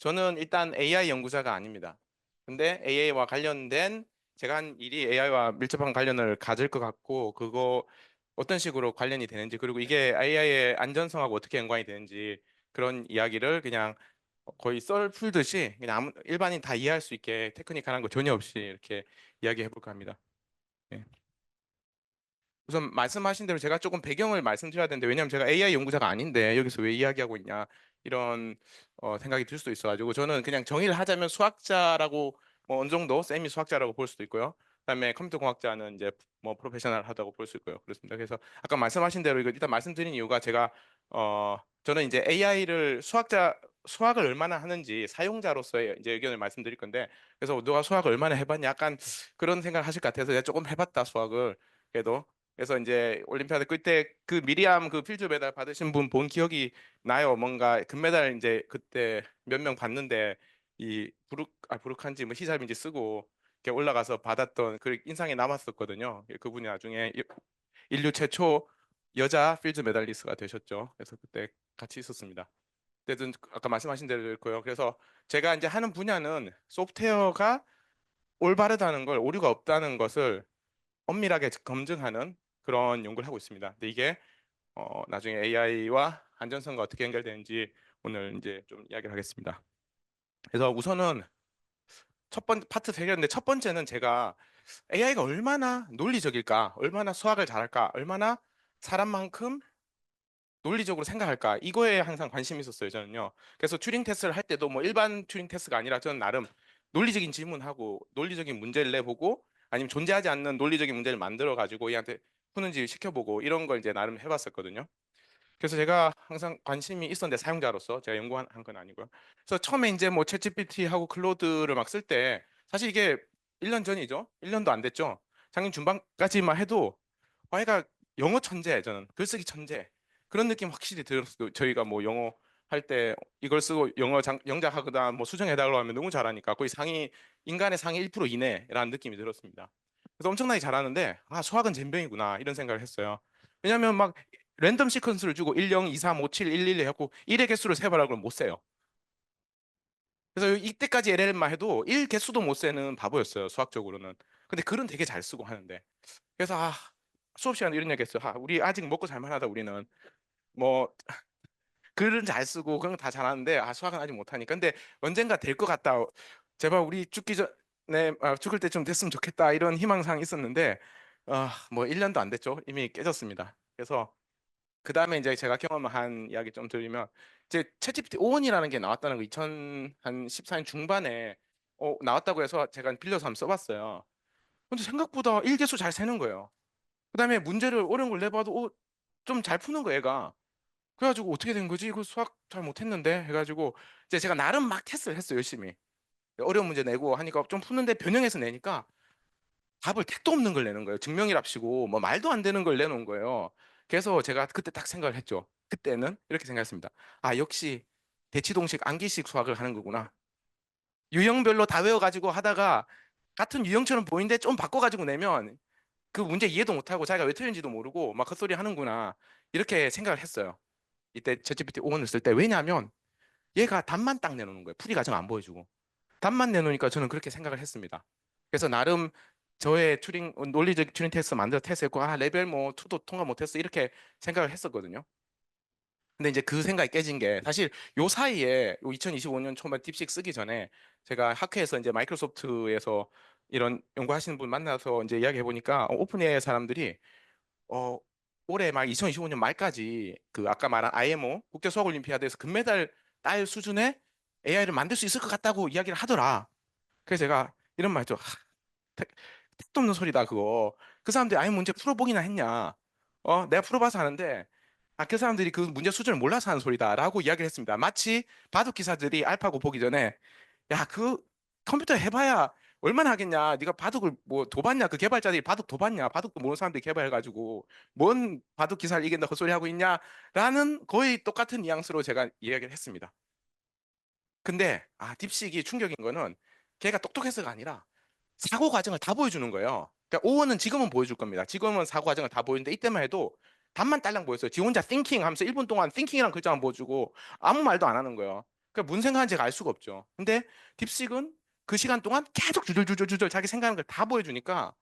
저는 일단 AI 연구자가 아닙니다. 근데 AI와 관련된 제가 한 일이 AI와 밀접한 관련을 가질 것 같고, 그거 어떤 식으로 관련이 되는지, 그리고 이게 AI의 안전성하고 어떻게 연관이 되는지 그런 이야기를 그냥 거의 썰 풀듯이 그냥 일반인 다 이해할 수 있게 테크니컬한 거 전혀 없이 이렇게 이야기해 볼까 합니다. 예. 우선 말씀하신 대로 제가 조금 배경을 말씀드려야 되는데, 왜냐하면 제가 AI 연구자가 아닌데 여기서 왜 이야기하고 있냐 이런 생각이 들 수도 있어가지고, 저는 그냥 정의를 하자면 수학자라고, 뭐 어느 정도 세미 수학자라고 볼 수도 있고요. 그다음에 컴퓨터 공학자는 이제 뭐 프로페셔널 하다고 볼 수 있고요. 그렇습니다. 그래서 아까 말씀하신 대로 이거 일단 말씀드린 이유가, 제가 저는 이제 AI를 수학을 얼마나 하는지 사용자로서의 이제 의견을 말씀드릴 건데, 그래서 누가 수학을 얼마나 해봤냐 약간 그런 생각을 하실 것 같아서 제가 조금 해봤다 수학을. 그래도 그래서 이제 올림피아드 그때 그 미리암 그 필드 메달 받으신 분 본 기억이 나요. 뭔가 금메달 이제 그때 몇 명 봤는데, 이 부룩한지 뭐 히잡인지 쓰고 이렇게 올라가서 받았던 그 인상이 남았었거든요. 그분이 나중에 인류 최초 여자 필드 메달리스트가 되셨죠. 그래서 그때 같이 있었습니다. 어쨌든 아까 말씀하신 대로고요. 그래서 제가 이제 하는 분야는 소프트웨어가 올바르다는 걸, 오류가 없다는 것을 엄밀하게 검증하는 그런 연구를 하고 있습니다. 근데 이게 나중에 AI와 안전성과 어떻게 연결되는지 오늘 이제 좀 이야기를 하겠습니다. 그래서 우선은 첫 번째 파트 세 개인데, 첫 번째는 제가 AI가 얼마나 논리적일까, 얼마나 수학을 잘할까, 얼마나 사람만큼 논리적으로 생각할까, 이거에 항상 관심이 있었어요, 저는요. 그래서 튜링 테스트를 할 때도 뭐 일반 튜링 테스트가 아니라 저는 나름 논리적인 질문하고 논리적인 문제를 내보고, 아니면 존재하지 않는 논리적인 문제를 만들어 가지고 얘한테 푸는지 시켜보고, 이런 걸 이제 나름 해봤었거든요. 그래서 제가 항상 관심이 있었는데, 사용자로서 제가 연구한 건 아니고요. 그래서 처음에 이제 뭐 챗GPT하고 클로드를 막 쓸 때, 사실 이게 1년 전이죠. 1년도 안 됐죠. 작년 중반까지만 해도 얘가 영어 천재, 저는 글쓰기 천재 그런 느낌 확실히 들었어요. 저희가 뭐 영어 할 때 이걸 쓰고 영어 영작하거나 뭐 수정해달라고 하면 너무 잘하니까 거의 인간의 상위 1% 이내라는 느낌이 들었습니다. 그래서 엄청나게 잘하는데, 수학은 젬병이구나 이런 생각을 했어요. 왜냐하면 막 랜덤 시퀀스를 주고 1, 0, 2, 3, 5, 7, 1, 1 해갖고 1의 개수를 세보라고 그러면 못 세요. 그래서 이때까지 LLM만 해도 1 개수도 못 세는 바보였어요, 수학적으로는. 근데 글은 되게 잘 쓰고 하는데. 그래서 수업 시간에 이런 얘기 했어요. 우리 아직 먹고 살만하다, 우리는. 뭐 글은 잘 쓰고 그런 거 다 잘하는데, 수학은 아직 못하니까. 근데 언젠가 될 것 같다. 제발 우리 죽기 전에, 죽을 때좀 됐으면 좋겠다, 이런 희망사항이 있었는데, 뭐 1년도 안 됐죠. 이미 깨졌습니다. 그래서 그 다음에 이제 제가 경험한 이야기 좀 드리면, 이제 챗GPT 5원이라는 게 나왔다는 거 2014년 중반에 나왔다고 해서 제가 빌려서 한번 써봤어요. 근데 생각보다 일계수 잘 세는 거예요. 그 다음에 문제를 어려운 걸 내봐도 좀 잘 푸는 거, 얘가. 그래가지고 어떻게 된 거지? 이거 수학 잘 못했는데 해가지고 이제 제가 나름 막 테스트를 했어요, 열심히. 어려운 문제 내고 하니까 좀 푸는데, 변형해서 내니까 답을 택도 없는 걸 내는 거예요. 증명이랍시고 뭐 말도 안 되는 걸 내놓은 거예요. 그래서 제가 그때 딱 생각을 했죠. 그때는 이렇게 생각했습니다. 역시 대치동식 암기식 수학을 하는 거구나. 유형별로 다 외워가지고 하다가 같은 유형처럼 보이는데 좀 바꿔가지고 내면 그 문제 이해도 못하고 자기가 왜 틀린지도 모르고 막 헛소리 하는구나, 이렇게 생각을 했어요. 이때 챗GPT 5원을 쓸 때. 왜냐하면 얘가 답만 딱 내놓는 거예요. 풀이 과정 안 보여주고 답만 내놓으니까 저는 그렇게 생각을 했습니다. 그래서 나름 저의 논리적 튜링 테스트 만들어 테스트했고, 레벨 뭐 2도 통과 못했어, 이렇게 생각을 했었거든요. 근데 이제 그 생각이 깨진 게, 사실 요 사이에, 요 2025년 초반 딥식 쓰기 전에 제가 학회에서 이제 마이크로소프트에서 이런 연구하시는 분 만나서 이제 이야기해 보니까, 오픈 AI 사람들이 어 올해 막 2025년 말까지 그 아까 말한 IMO 국제 수학 올림피아드에서 금메달 딸 수준의 AI를 만들 수 있을 것 같다고 이야기를 하더라. 그래서 제가 이런 말 했죠. 택- 택도 없는 소리다 그거. 그 사람들이 아예 문제 풀어보기나 했냐? 내가 풀어봐서 하는데, 그 사람들이 그 문제 수준을 몰라서 하는 소리다라고 이야기를 했습니다. 마치 바둑 기사들이 알파고 보기 전에, 야, 그 컴퓨터 해봐야 얼마나 하겠냐? 네가 바둑을 뭐 도봤냐? 그 개발자들이 바둑 도봤냐? 바둑도 모르는 사람들이 개발해가지고 뭔 바둑 기사를 이긴다 그 소리 하고 있냐라는 거의 똑같은 뉘앙스로 제가 이야기를 했습니다. 근데 딥식이 충격인 거는, 걔가 똑똑해서가 아니라 사고 과정을 다 보여주는 거예요. 그러니까 오원은 지금은 보여줄 겁니다. 지금은 사고 과정을 다 보여주는데, 이때만 해도 답만 딸랑 보였어요. 지 혼자 thinking 하면서 1분 동안 thinking이란 글자만 보여주고 아무 말도 안 하는 거예요. 그러니까 무슨 생각하는지 제가 알 수가 없죠. 근데 딥식은 그 시간 동안 계속 주절주절주절 자기 생각하는 걸 다 보여주니까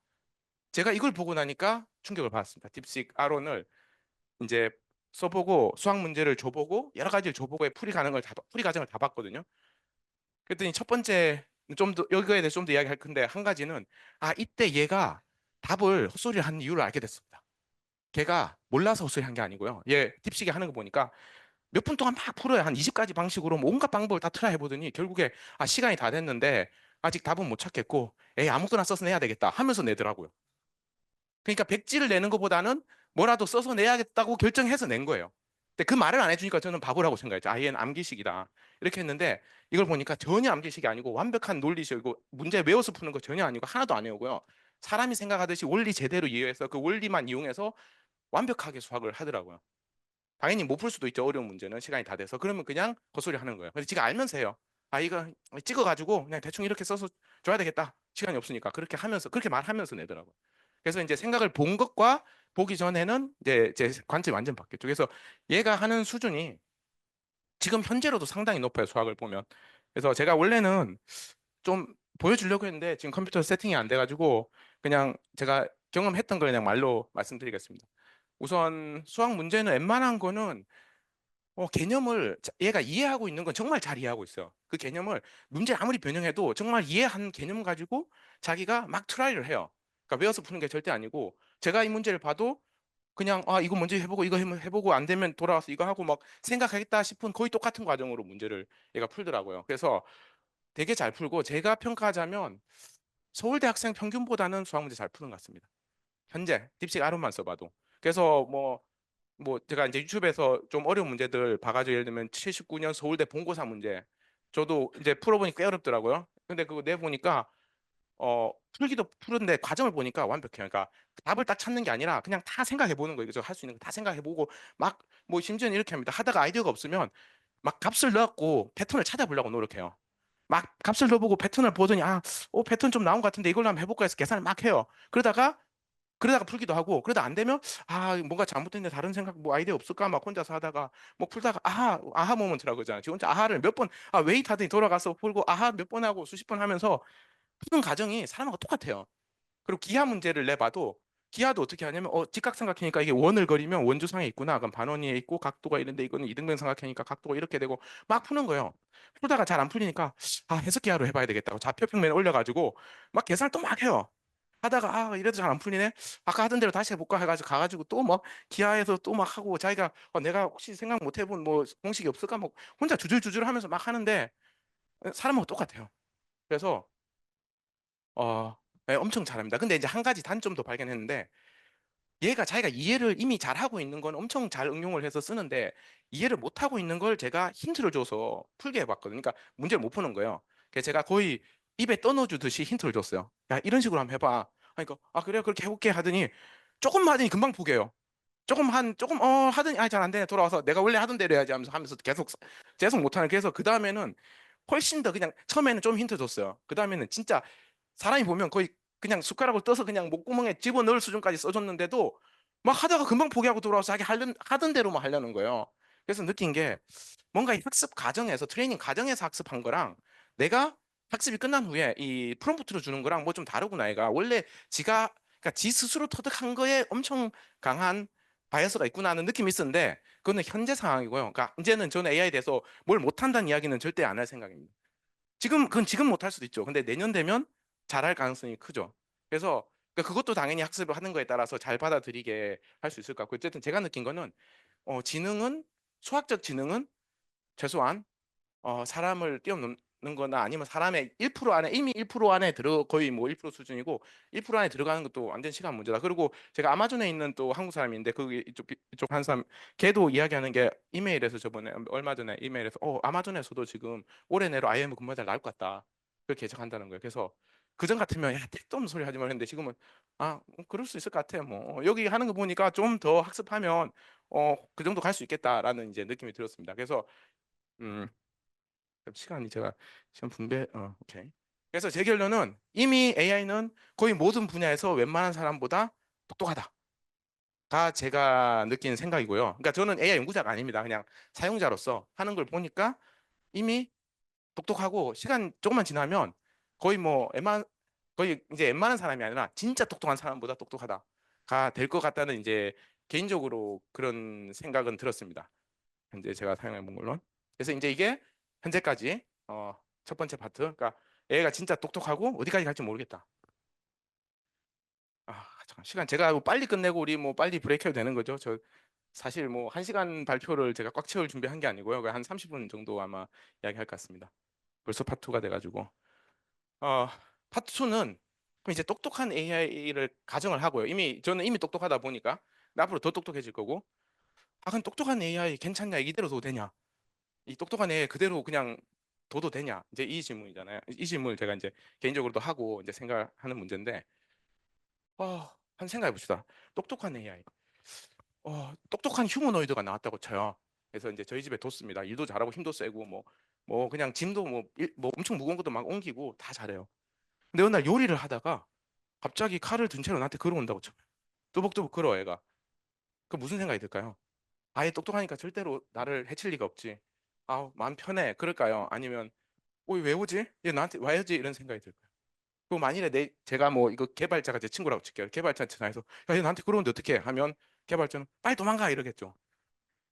제가 이걸 보고 나니까 충격을 받았습니다. 딥식 아론을 이제 써보고 수학 문제를 줘보고 여러 가지를 줘보고 풀이 과정을 다 봤거든요. 그랬더니 첫 번째 좀 더 여기에 대해서 좀 더 이야기할 건데 한 가지는 이때 얘가 답을 헛소리를 한 이유를 알게 됐습니다. 걔가 몰라서 헛소리 한 게 아니고요. 얘 딥식이 하는 거 보니까 몇 분 동안 막 풀어요. 한 20가지 방식으로 뭐 온갖 방법을 다 트라이 해보더니 결국에 시간이 다 됐는데 아직 답은 못 찾겠고 에이 아무거나 써서 내야 되겠다 하면서 내더라고요. 그러니까 백지를 내는 것보다는 뭐라도 써서 내야겠다고 결정해서 낸 거예요. 근데 그 말을 안 해주니까 저는 바보라고 생각했죠. 얘는 암기식이다. 이렇게 했는데 이걸 보니까 전혀 암기식이 아니고 완벽한 논리식이고 문제 외워서 푸는 거 전혀 아니고 하나도 안 외우고요. 사람이 생각하듯이 원리 제대로 이해해서 그 원리만 이용해서 완벽하게 수학을 하더라고요. 당연히 못 풀 수도 있죠. 어려운 문제는 시간이 다 돼서. 그러면 그냥 헛소리 하는 거예요. 그래서 지가 알면서 해요. 이거 찍어가지고 그냥 대충 이렇게 써서 줘야 되겠다. 시간이 없으니까. 그렇게 하면서, 그렇게 말하면서 내더라고요. 그래서 이제 생각을 본 것과 보기 전에는 이제 제 관점이 완전 바뀌었죠. 그래서 얘가 하는 수준이 지금 현재로도 상당히 높아요. 수학을 보면. 그래서 제가 원래는 좀 보여주려고 했는데 지금 컴퓨터 세팅이 안 돼가지고 그냥 제가 경험했던 걸 그냥 말로 말씀드리겠습니다. 우선 수학 문제는 웬만한 거는 개념을 얘가 이해하고 있는 건 정말 잘 이해하고 있어요. 그 개념을 문제 아무리 변형해도 정말 이해한 개념 가지고 자기가 막 트라이를 해요. 그러니까 외워서 푸는 게 절대 아니고 제가 이 문제를 봐도 그냥 이거 먼저 해보고 이거 해보고 안 되면 돌아와서 이거 하고 막 생각하겠다 싶은 거의 똑같은 과정으로 문제를 얘가 풀더라고요. 그래서 되게 잘 풀고 제가 평가하자면 서울대 학생 평균보다는 수학 문제 잘 푸는 것 같습니다. 현재 딥식 아론만 써봐도. 그래서 뭐 제가 이제 유튜브에서 좀 어려운 문제들 봐가지고 예를 들면 79년 서울대 본고사 문제 저도 이제 풀어보니 꽤 어렵더라고요. 근데 그거 내보니까 풀기도 푸는데 과정을 보니까 완벽해요. 그러니까 답을 딱 찾는 게 아니라 그냥 다 생각해 보는 거예요. 그래서 할 수 있는 거 다 생각해 보고 막 뭐 심지어는 이렇게 합니다. 하다가 아이디어가 없으면 막 값을 넣고 패턴을 찾아보려고 노력해요. 막 값을 넣어보고 패턴을 보더니 패턴 좀 나온 것 같은데 이걸로 한번 해볼까 해서 계산을 막 해요. 그러다가 풀기도 하고 그러다 안 되면 뭔가 잘못됐는데 다른 생각 뭐 아이디어 없을까 막 혼자서 하다가 뭐 풀다가 아하 모먼트라고 그러잖아요. 지 혼자 아하를 몇 번 웨이트 하더니 돌아가서 풀고 아하 몇 번 하고 수십 번 하면서 푸는 과정이 사람하고 똑같아요. 그리고 기하 문제를 내봐도 기하도 어떻게 하냐면 직각 생각하니까 이게 원을 그리면 원주상에 있구나. 그럼 반원 위에 있고 각도가 이런데 이거는 이등변 생각하니까 각도가 이렇게 되고 막 푸는 거예요. 풀다가 잘 안 풀리니까 해석 기하로 해봐야 되겠다고 좌표 평면에 올려가지고 막 계산을 또 막 해요. 하다가 이래도 잘 안 풀리네. 아까 하던 대로 다시 해볼까 해가지고 가가지고 또 막 기하에서 또 막 하고 자기가 내가 혹시 생각 못 해본 뭐 공식이 없을까 뭐 혼자 주줄주줄 하면서 막 하는데 사람하고 똑같아요. 그래서 네, 엄청 잘합니다. 근데 이제 한 가지 단점도 발견했는데 얘가 자기가 이해를 이미 잘하고 있는 건 엄청 잘 응용을 해서 쓰는데 이해를 못하고 있는 걸 제가 힌트를 줘서 풀게 해봤거든요. 그러니까 문제를 못 푸는 거예요. 그래서 제가 거의 입에 떠넣어주듯이 힌트를 줬어요. 야, 이런 식으로 한번 해봐. 그러니까 그래 그렇게 해볼게 하더니 조금 하더니 금방 포기해요. 조금 하더니 잘 안 되네 돌아와서 내가 원래 하던 대로 해야지 하면서 계속 못하는. 그래서 그 다음에는 훨씬 더 그냥 처음에는 좀 힌트 줬어요. 그 다음에는 진짜 사람이 보면 거의 그냥 숟가락을 떠서 그냥 목구멍에 집어넣을 수준까지 써줬는데도 막 하다가 금방 포기하고 돌아와서 자기 하던 대로만 하려는 거예요. 그래서 느낀 게 뭔가 이 학습 과정에서 트레이닝 과정에서 학습한 거랑 내가 학습이 끝난 후에 이 프롬프트를 주는 거랑 뭐 좀 다르구나. 얘가 원래 그러니까 지 스스로 터득한 거에 엄청 강한 바이어스가 있구나 하는 느낌이 있었는데 그거는 현재 상황이고요. 그러니까 이제는 저는 AI에 대해서 뭘 못한다는 이야기는 절대 안 할 생각입니다. 그건 지금 못할 수도 있죠. 근데 내년 되면 잘할 가능성이 크죠. 그래서 그러니까 그것도 당연히 학습을 하는 거에 따라서 잘 받아들이게 할 수 있을 것 같고 어쨌든 제가 느낀 거는 지능은 수학적 지능은 최소한 사람을 뛰어넘는 거나 아니면 사람의 1% 안에 이미 1% 안에 거의 뭐 1% 수준이고 1% 안에 들어가는 것도 완전 시간 문제다. 그리고 제가 아마존에 있는 또 한국 사람인데 그 이쪽 한 사람 걔도 이야기하는 게 이메일에서 저번에 얼마 전에 이메일에서 아마존에서도 지금 올해 내로 IM 근무자 나올 것 같다. 그렇게 예측한다는 거예요. 그래서 그전 같으면 야 택도 없는 소리 하지 말했는데 지금은 그럴 수 있을 것 같아. 뭐 여기 하는 거 보니까 좀 더 학습하면 그 정도 갈 수 있겠다라는 이제 느낌이 들었습니다. 그래서 음 시간이 제가 시간 분배 오케이. 그래서 제 결론은 이미 AI는 거의 모든 분야에서 웬만한 사람보다 똑똑하다가 제가 느끼는 생각이고요. 그러니까 저는 AI 연구자가 아닙니다. 그냥 사용자로서 하는 걸 보니까 이미 똑똑하고 시간 조금만 지나면 거의 뭐 웬만 거의 이제 웬만한 사람이 아니라 진짜 똑똑한 사람보다 똑똑하다가 될 것 같다는 이제 개인적으로 그런 생각은 들었습니다. 현재 제가 사용해 본 걸로. 그래서 이제 이게 현재까지 첫 번째 파트. 그러니까 얘가 진짜 똑똑하고 어디까지 갈지 모르겠다. 잠깐 시간 제가 뭐 빨리 끝내고 우리 뭐 빨리 브레이크 해도 되는 거죠? 저 사실 뭐 1시간 발표를 제가 꽉 채울 준비한 게 아니고요. 한 30분 정도 아마 이야기할 것 같습니다. 벌써 파트 2가 돼가지고. 어, 파트 2는 그럼 이제 똑똑한 AI를 가정을 하고요. 저는 이미 똑똑하다 보니까 앞으로 더 똑똑해질 거고. 그럼 똑똑한 AI 괜찮냐? 이대로 둬도 되냐? 이 똑똑한 AI 그대로 그냥 둬도 되냐? 이제 이 질문이잖아요. 이 질문을 제가 이제 개인적으로도 하고 이제 생각하는 문제인데, 한 생각해 봅시다. 똑똑한 AI. 똑똑한 휴머노이드가 나왔다고 쳐요. 그래서 이제 저희 집에 뒀습니다. 일도 잘하고 힘도 세고 뭐 그냥 짐도 뭐 엄청 무거운 것도 막 옮기고 다 잘해요. 근데 어느 날 요리를 하다가 갑자기 칼을 든 채로 나한테 걸어온다고 쳐요. 뚜벅뚜벅 걸어 애가. 그 무슨 생각이 들까요? 아예 똑똑하니까 절대로 나를 해칠 리가 없지. 마음 편해. 그럴까요? 아니면 왜 오지? 얘 나한테 와야지 이런 생각이 들까요? 그 만일에 제가 뭐 이거 개발자가 제 친구라고 칠게요. 개발자한테 전화해서 야, 얘 나한테 그러는데 어떻게 해? 하면 개발자는 빨리 도망가 이러겠죠.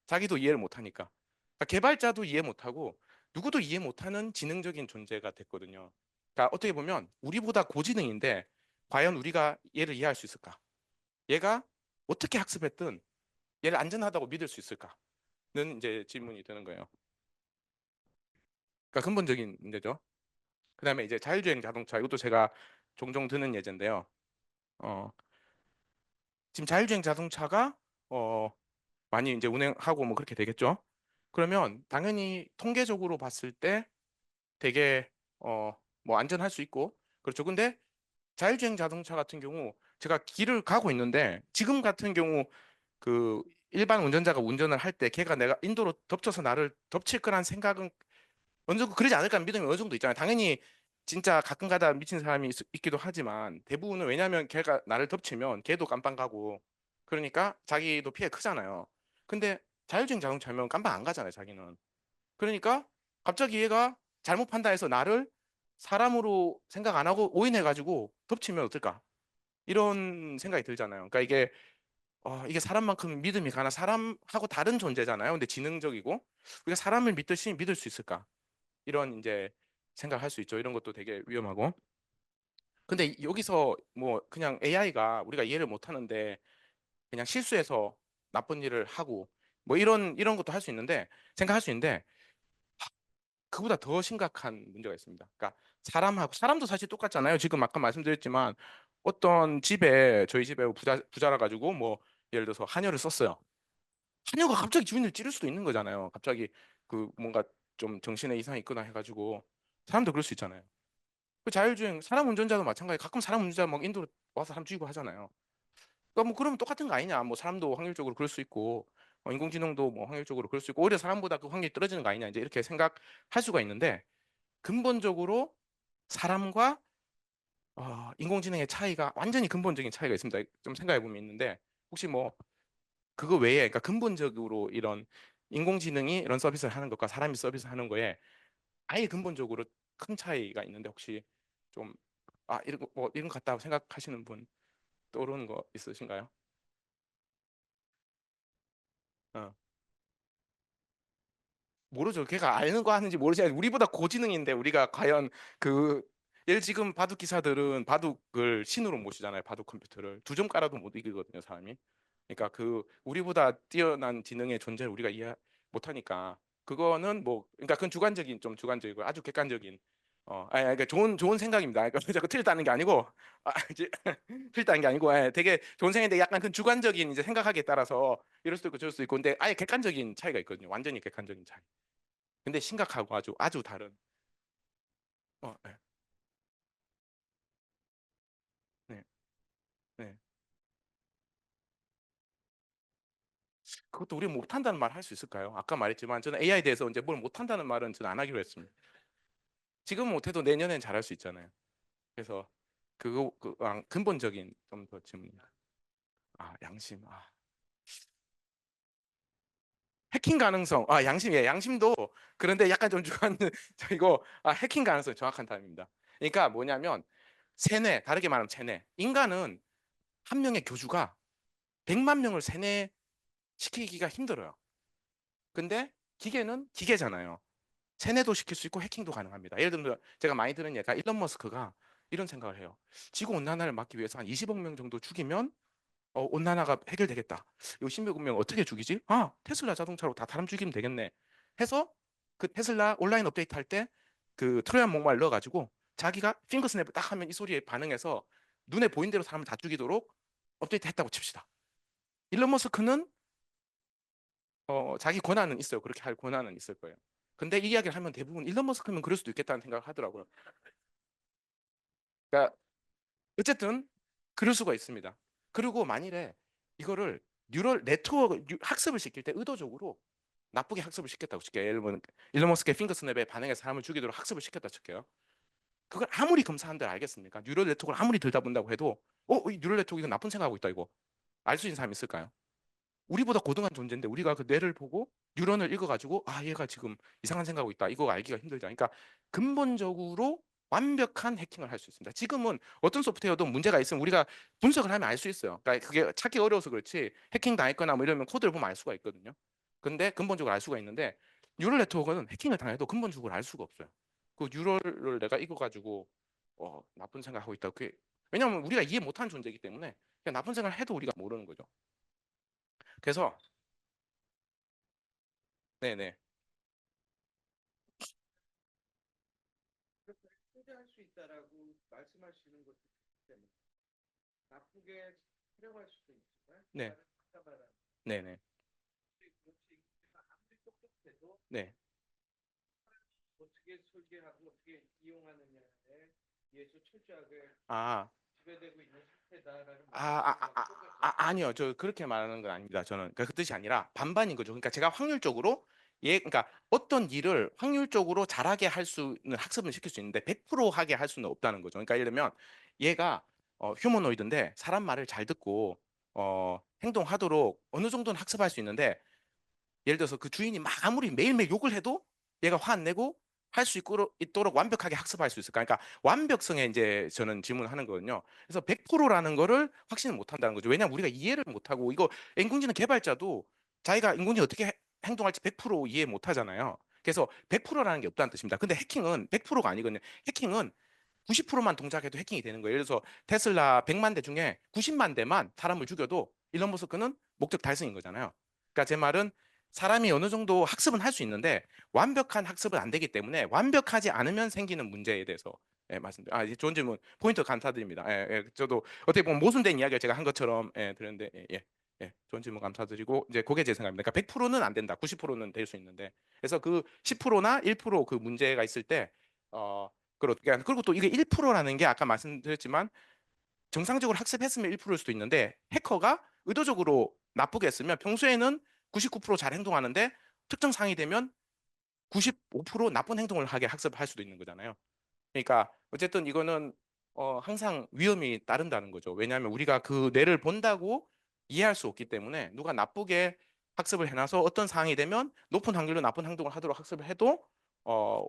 자기도 이해를 못하니까. 그러니까 개발자도 이해 못하고 누구도 이해 못하는 지능적인 존재가 됐거든요. 그러니까 어떻게 보면 우리보다 고지능인데 과연 우리가 얘를 이해할 수 있을까? 얘가 어떻게 학습했든 얘를 안전하다고 믿을 수 있을까?는 이제 질문이 드는 거예요. 그러니까 근본적인 문제죠. 그다음에 이제 자율주행 자동차 이것도 제가 종종 드는 예제인데요. 어, 지금 자율주행 자동차가 어, 많이 이제 운행하고 뭐 그렇게 되겠죠. 그러면 당연히 통계적으로 봤을 때 되게 뭐 안전할 수 있고 그렇죠. 근데 자율주행 자동차 같은 경우 제가 길을 가고 있는데 지금 같은 경우 그 일반 운전자가 운전을 할 때 걔가 내가 인도로 덮쳐서 나를 덮칠 거란 생각은 어느 정도 그러지 않을까 하는 믿음이 어느 정도 있잖아요. 당연히 진짜 가끔가다 미친 사람이 있기도 하지만 대부분은 왜냐하면 걔가 나를 덮치면 걔도 깜빵 가고 그러니까 자기도 피해 크잖아요. 근데 자율주행 자동차면 깜빵 안 가잖아요, 자기는. 그러니까 갑자기 얘가 잘못 판단해서 나를 사람으로 생각 안 하고 오인해가지고 덮치면 어떨까? 이런 생각이 들잖아요. 그러니까 이게 사람만큼 믿음이 가나 사람하고 다른 존재잖아요. 근데 지능적이고 우리가 사람을 믿듯이 믿을 수 있을까? 이런 이제 생각할 수 있죠. 이런 것도 되게 위험하고. 근데 여기서 뭐 그냥 AI가 우리가 이해를 못 하는데 그냥 실수해서 나쁜 일을 하고 뭐 이런 것도 할 수 있는데 생각할 수 있는데 그보다 더 심각한 문제가 있습니다. 그러니까 사람도 사실 똑같잖아요. 지금 아까 말씀드렸지만 어떤 집에 저희 집에 부자라 가지고 뭐 예를 들어서 한여를 썼어요. 한여가 갑자기 주인을 찌를 수도 있는 거잖아요. 갑자기 그 뭔가 좀 정신에 이상이 있거나 해가지고 사람도 그럴 수 있잖아요. 그 자율주행 사람 운전자도 마찬가지. 가끔 사람 운전자 막 인도로 와서 사람 죽이고 하잖아요. 그러니까 뭐 그러면 똑같은 거 아니냐? 뭐 사람도 확률적으로 그럴 수 있고 인공지능도 뭐 확률적으로 그럴 수 있고 오히려 사람보다 그 확률이 떨어지는 거 아니냐? 이제 이렇게 생각할 수가 있는데 근본적으로 사람과 인공지능의 차이가 완전히 근본적인 차이가 있습니다. 좀 생각해 보면 있는데 혹시 뭐 그거 외에 그러니까 근본적으로 이런 인공지능이 이런 서비스를 하는 것과 사람이 서비스 하는 거에 아예 근본적으로 큰 차이가 있는데 혹시 좀 이런 것 같다고 생각하시는 분 떠오르는 거 있으신가요? 어. 모르죠. 걔가 아는 거 하는지 모르지. 우리보다 고지능인데 우리가 과연 그 예를 지금 바둑 기사들은 바둑을 신으로 모시잖아요. 바둑 컴퓨터를 두 점 깔아도 못 이기거든요, 사람이. 그러니까 그 우리보다 뛰어난 지능의 존재를 우리가 이해 못하니까 그거는 뭐 그러니까 그건 주관적인 좀 주관적이고 아주 객관적인 그러니까 좋은 생각입니다. 그러니까 자꾸 틀렸다는 게 아니고 이제 틀렸다는 게 아니고 되게 좋은 생각인데 약간 그 주관적인 이제 생각하기에 따라서 이럴 수도 있고 저럴 수도 있고 근데 아예 객관적인 차이가 있거든요. 완전히 객관적인 차이. 근데 심각하고 아주 다른. 네, 네, 네. 그것도 우리 못한다는 말 할 수 있을까요? 아까 말했지만 저는 AI에 대해서 이제 뭘 못한다는 말은 저는 안 하기로 했습니다. 지금 못해도 내년엔 잘할 수 있잖아요. 그래서 근본적인 좀 더 질문. 양심. 해킹 가능성, 양심이에요. 양심도 그런데 약간 좀 주관, 저 이거 해킹 가능성 정확한 답입니다. 그러니까 뭐냐면 세뇌, 다르게 말하면 세뇌. 인간은 한 명의 교주가 100만 명을 세뇌시키기가 힘들어요. 근데 기계는 기계잖아요. 세뇌도 시킬 수 있고 해킹도 가능합니다. 예를 들면 제가 많이 들은 얘기가 일론 머스크가 이런 생각을 해요. 지구 온난화를 막기 위해서 한 20억 명 정도 죽이면 온난화가 해결되겠다. 이 16억 명 어떻게 죽이지? 테슬라 자동차로 다 사람 죽이면 되겠네. 해서 그 테슬라 온라인 업데이트 할 때 그 트로jan 목마를 넣어가지고 자기가 핑거 스냅을 딱 하면 이 소리에 반응해서 눈에 보인 대로 사람을 다 죽이도록 업데이트 했다고 칩시다. 일론 머스크는 자기 권한은 있어요. 그렇게 할 권한은 있을 거예요. 근데 이 이야기를 하면 대부분 일론 머스크면 그럴 수도 있겠다는 생각을 하더라고요. 그러니까 어쨌든 그럴 수가 있습니다. 그리고 만일에 이거를 뉴럴 네트워크 학습을 시킬 때 의도적으로 나쁘게 학습을 시켰다고 칠게요. 예를 들면 일론 머스크의 핑거스냅에 반응해서 사람을 죽이도록 학습을 시켰다 칠게요. 그걸 아무리 검사한들 알겠습니까? 뉴럴 네트워크를 아무리 들다 본다고 해도 이 뉴럴 네트워크 이거 나쁜 생각하고 있다 이거 알 수 있는 사람이 있을까요? 우리보다 고등한 존재인데 우리가 그 뇌를 보고 뉴런을 읽어가지고 얘가 지금 이상한 생각하고 있다 이거 알기가 힘들다. 그러니까 근본적으로 완벽한 해킹을 할 수 있습니다. 지금은 어떤 소프트웨어도 문제가 있으면 우리가 분석을 하면 알 수 있어요. 그러니까 그게 찾기 어려워서 그렇지 해킹 당했거나 뭐 이러면 코드를 보면 알 수가 있거든요. 근데 근본적으로 알 수가 있는데 뉴럴 네트워크는 해킹을 당해도 근본적으로 알 수가 없어요. 그 뉴럴을 내가 읽어가지고 나쁜 생각하고 있다. 그게 왜냐하면 우리가 이해 못하는 존재이기 때문에 그냥 나쁜 생각을 해도 우리가 모르는 거죠. 그래서 네네. 그렇게 통제할 수 있다라고 말씀하시는 것도 때문에 나쁘게 활용할 수도 있지만 네. 네네. 아무리 똑똑해도 네. 어떻게 설계하고 어떻게 이용하느냐에 의해서 철저하게 지배되고 있는 상태다라는 아니요. 저 그렇게 말하는 건 아닙니다. 저는 그러니까 그 뜻이 아니라 반반인 거죠. 그러니까 제가 확률적으로 그러니까 어떤 일을 확률적으로 잘하게 할 수는 학습을 시킬 수 있는데 100% 하게 할 수는 없다는 거죠. 그러니까 예를 들면 얘가 휴머노이드인데 사람 말을 잘 듣고 행동하도록 어느 정도는 학습할 수 있는데 예를 들어서 그 주인이 막 아무리 매일매일 욕을 해도 얘가 화 안 내고 할 수 있도록 완벽하게 학습할 수 있을까? 그러니까 완벽성에 이제 저는 질문하는 거거든요. 그래서 100%라는 거를 확신을 못 한다는 거죠. 왜냐하면 우리가 이해를 못 하고 이거 인공지능 개발자도 자기가 인공지능 어떻게 행동할지 100% 이해 못 하잖아요. 그래서 100%라는 게 없다는 뜻입니다. 근데 해킹은 100%가 아니거든요. 해킹은 90%만 동작해도 해킹이 되는 거예요. 예를 들어서 테슬라 100만 대 중에 90만 대만 사람을 죽여도 일론 머스크는 목적 달성인 거잖아요. 그러니까 제 말은 사람이 어느 정도 학습은 할 수 있는데 완벽한 학습은 안 되기 때문에 완벽하지 않으면 생기는 문제에 대해서 말씀드립니다. 좋은 질문, 포인트 감사드립니다. 저도 어떻게 보면 모순된 이야기를 제가 한 것처럼 드렸는데 좋은 질문 감사드리고 이제 그게 제 생각입니다. 그러니까 100%는 안 된다, 90%는 될 수 있는데 그래서 그 10%나 1%그 문제가 있을 때 그리고 또 이게 1%라는 게 아까 말씀드렸지만 정상적으로 학습했으면 1%일 수도 있는데 해커가 의도적으로 나쁘게 했으면 평소에는 99%잘 행동하는데 특정 상황이 되면 95% 나쁜 행동을 하게 학습할 수도 있는 거잖아요. 그러니까 어쨌든 이거는 항상 위험이 따른다는 거죠. 왜냐하면 우리가 그 뇌를 본다고 이해할 수 없기 때문에 누가 나쁘게 학습을 해놔서 어떤 상황이 되면 높은 확률로 나쁜 행동을 하도록 학습을 해도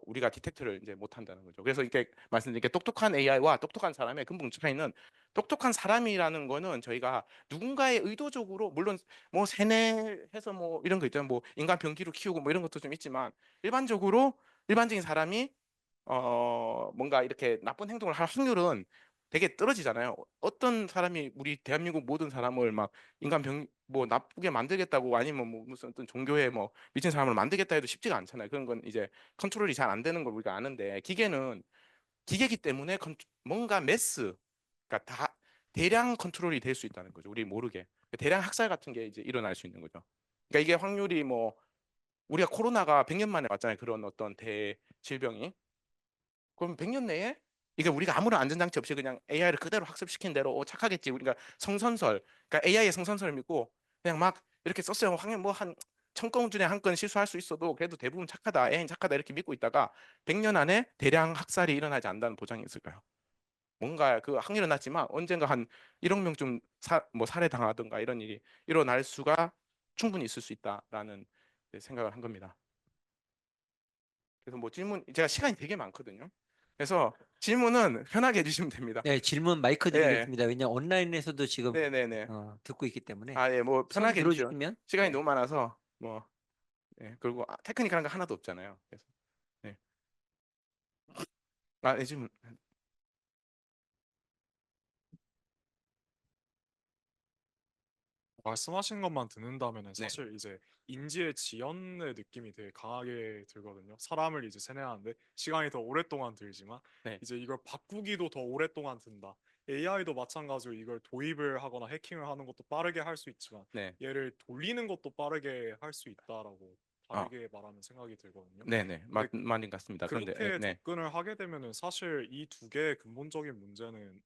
우리가 디텍트를 이제 못 한다는 거죠. 그래서 이렇게 말씀드린 게 똑똑한 AI와 똑똑한 사람의 근본 차이는 똑똑한 사람이라는 거는 저희가 누군가의 의도적으로 물론 뭐 세뇌해서 뭐 이런 거 있잖아요. 뭐 인간 병기로 키우고 뭐 이런 것도 좀 있지만 일반적으로 일반적인 사람이 뭔가 이렇게 나쁜 행동을 할 확률은 되게 떨어지잖아요. 어떤 사람이 우리 대한민국 모든 사람을 막 인간 병 뭐 나쁘게 만들겠다고 아니면 뭐 무슨 어떤 종교에 뭐 미친 사람을 만들겠다 해도 쉽지가 않잖아요. 그런 건 이제 컨트롤이 잘 안 되는 걸 우리가 아는데 기계는 기계기 때문에 뭔가 그러니까 다 대량 컨트롤이 될 수 있다는 거죠. 우리 모르게 대량 학살 같은 게 이제 일어날 수 있는 거죠. 그러니까 이게 확률이 뭐 우리가 코로나가 100년 만에 왔잖아요. 그런 어떤 대질병이. 그럼 100년 내에 이게 우리가 아무런 안전장치 없이 그냥 AI를 그대로 학습시킨 대로 착하겠지. 우리가 성선설, 그러니까 AI의 성선설을 믿고 그냥 막 이렇게 썼어요. 확률 뭐한 1000건 중에 한 건 실수할 수 있어도 그래도 대부분 착하다, AI는 착하다 이렇게 믿고 있다가 100년 안에 대량 학살이 일어나지 않는다는 보장이 있을까요? 뭔가 그 확률은 낮지만 언젠가 한 1억 명쯤 뭐 살해당하든가 이런 일이 일어날 수가 충분히 있을 수 있다라는 생각을 한 겁니다. 그래서 뭐 질문 제가 시간이 되게 많거든요. 그래서 질문은 편하게 해주시면 됩니다. 네, 질문 마이크 예, 드리겠습니다. 왜냐면 온라인에서도 지금 네네네. 듣고 있기 때문에 아, 예, 뭐 손 편하게 해주시죠. 들어주시면 시간이 네. 너무 많아서 뭐 예, 그리고 테크니컬한 거 하나도 없잖아요. 그래서 네. 아, 예, 지금 말씀하신 것만 듣는다면은 네, 사실 이제 인지의 지연의 느낌이 되게 강하게 들거든요. 사람을 이제 세뇌하는데 시간이 더 오랫동안 들지만 네, 이제 이걸 바꾸기도 더 오랫동안 든다. AI도 마찬가지로 이걸 도입을 하거나 해킹을 하는 것도 빠르게 할 수 있지만 네. 얘를 돌리는 것도 빠르게 할 수 있다라고 아, 다르게 말하는 생각이 들거든요. 네네, 근데 맞는 것 같습니다. 그런데 예, 그렇게 네, 접근을 하게 되면은 사실 이 두 개의 근본적인 문제는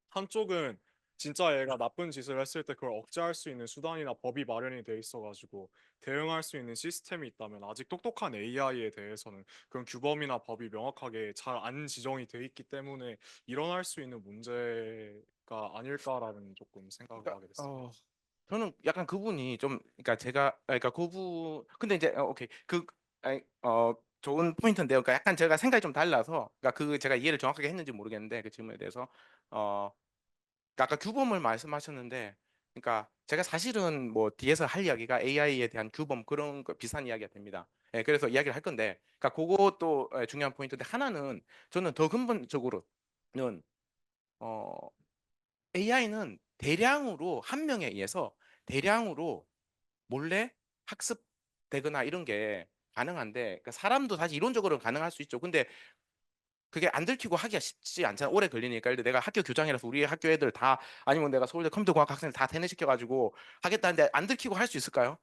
한쪽은 진짜 얘가 나쁜 짓을 했을 때 그걸 억제할 수 있는 수단이나 법이 마련이 돼 있어가지고 대응할 수 있는 시스템이 있다면 아직 똑똑한 AI에 대해서는 그런 규범이나 법이 명확하게 잘 안 지정이 돼 있기 때문에 일어날 수 있는 문제가 아닐까라는 조금 생각을 그러니까 하게 됐습니다. 저는 약간 그분이 좀 그러니까 제가 그러니까 그분 근데 이제 오케이 아니, 좋은 포인트인데요. 그러니까 약간 제가 생각이 좀 달라서 그러니까 그 제가 이해를 정확하게 했는지 모르겠는데 그 질문에 대해서 어 그러니까 아까 규범을 말씀하셨는데 그러니까 제가 사실은 뭐 뒤에서 할 이야기가 AI에 대한 규범 그런 거 비슷한 이야기가 됩니다. 예, 그래서 이야기를 할 건데 그러니까 그것도 중요한 포인트인데 하나는 저는 더 근본적으로는 어 AI는 대량으로 한 명에 의해서 대량으로 몰래 학습되거나 이런 게 가능한데 그러니까 사람도 사실 이론적으로 가능할 수 있죠. 근데 그게 안 들키고 하기가 쉽지 않잖아. 오래 걸리니까. 예를 들어 내가 학교 교장이라서 우리 학교 애들 다 아니면 내가 서울대 컴퓨터공학 학생들 다 세뇌시켜가지고 하겠다는데 안 들키고 할 수 있을까요?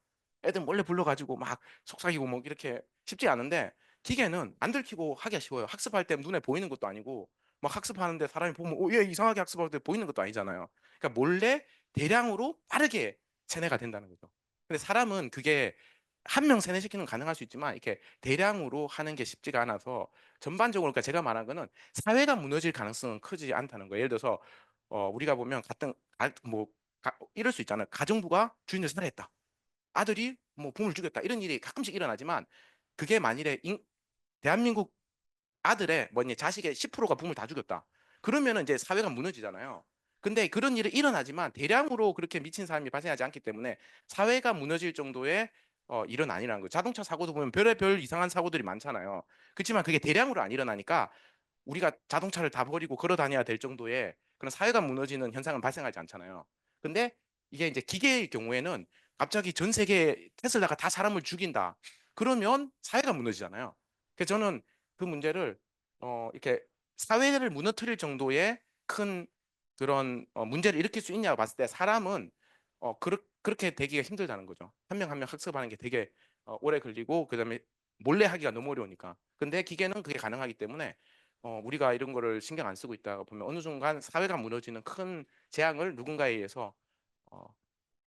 애들 몰래 불러가지고 막 속삭이고 뭐 이렇게 쉽지 않은데 기계는 안 들키고 하기가 쉬워요. 학습할 때 눈에 보이는 것도 아니고 막 학습하는데 사람이 보면 얘 이상하게 학습할 때 보이는 것도 아니잖아요. 그러니까 몰래 대량으로 빠르게 세뇌가 된다는 거죠. 근데 사람은 그게 한 명 세뇌시키는 건 가능할 수 있지만 이렇게 대량으로 하는 게 쉽지가 않아서 전반적으로 그러니까 제가 말한 거는 사회가 무너질 가능성은 크지 않다는 거예요. 예를 들어서 우리가 보면 뭐 이럴 수 있잖아요. 가정부가 주인을 살해했다. 아들이 뭐 부모를 죽였다. 이런 일이 가끔씩 일어나지만 그게 만일에 대한민국 아들의 뭐니 자식의 10%가 부모를 다 죽였다. 그러면은 이제 사회가 무너지잖아요. 근데 그런 일이 일어나지만 대량으로 그렇게 미친 사람이 발생하지 않기 때문에 사회가 무너질 정도의 일은 아니라는 거예요. 자동차 사고도 보면 별의별 이상한 사고들이 많잖아요. 그렇지만 그게 대량으로 안 일어나니까 우리가 자동차를 다 버리고 걸어 다녀야 될 정도의 그런 사회가 무너지는 현상은 발생하지 않잖아요. 근데 이게 이제 기계의 경우에는 갑자기 전 세계 테슬라가 다 사람을 죽인다. 그러면 사회가 무너지잖아요. 그래서 저는 그 문제를 이렇게 사회를 무너뜨릴 정도의 큰 그런 문제를 일으킬 수 있냐고 봤을 때 사람은 그렇게 되기가 힘들다는 거죠. 한 명 한 명 학습하는 게 되게 오래 걸리고 그다음에 몰래 하기가 너무 어려우니까. 근데 기계는 그게 가능하기 때문에 우리가 이런 거를 신경 안 쓰고 있다가 보면 어느 순간 사회가 무너지는 큰 재앙을 누군가에 의해서 어,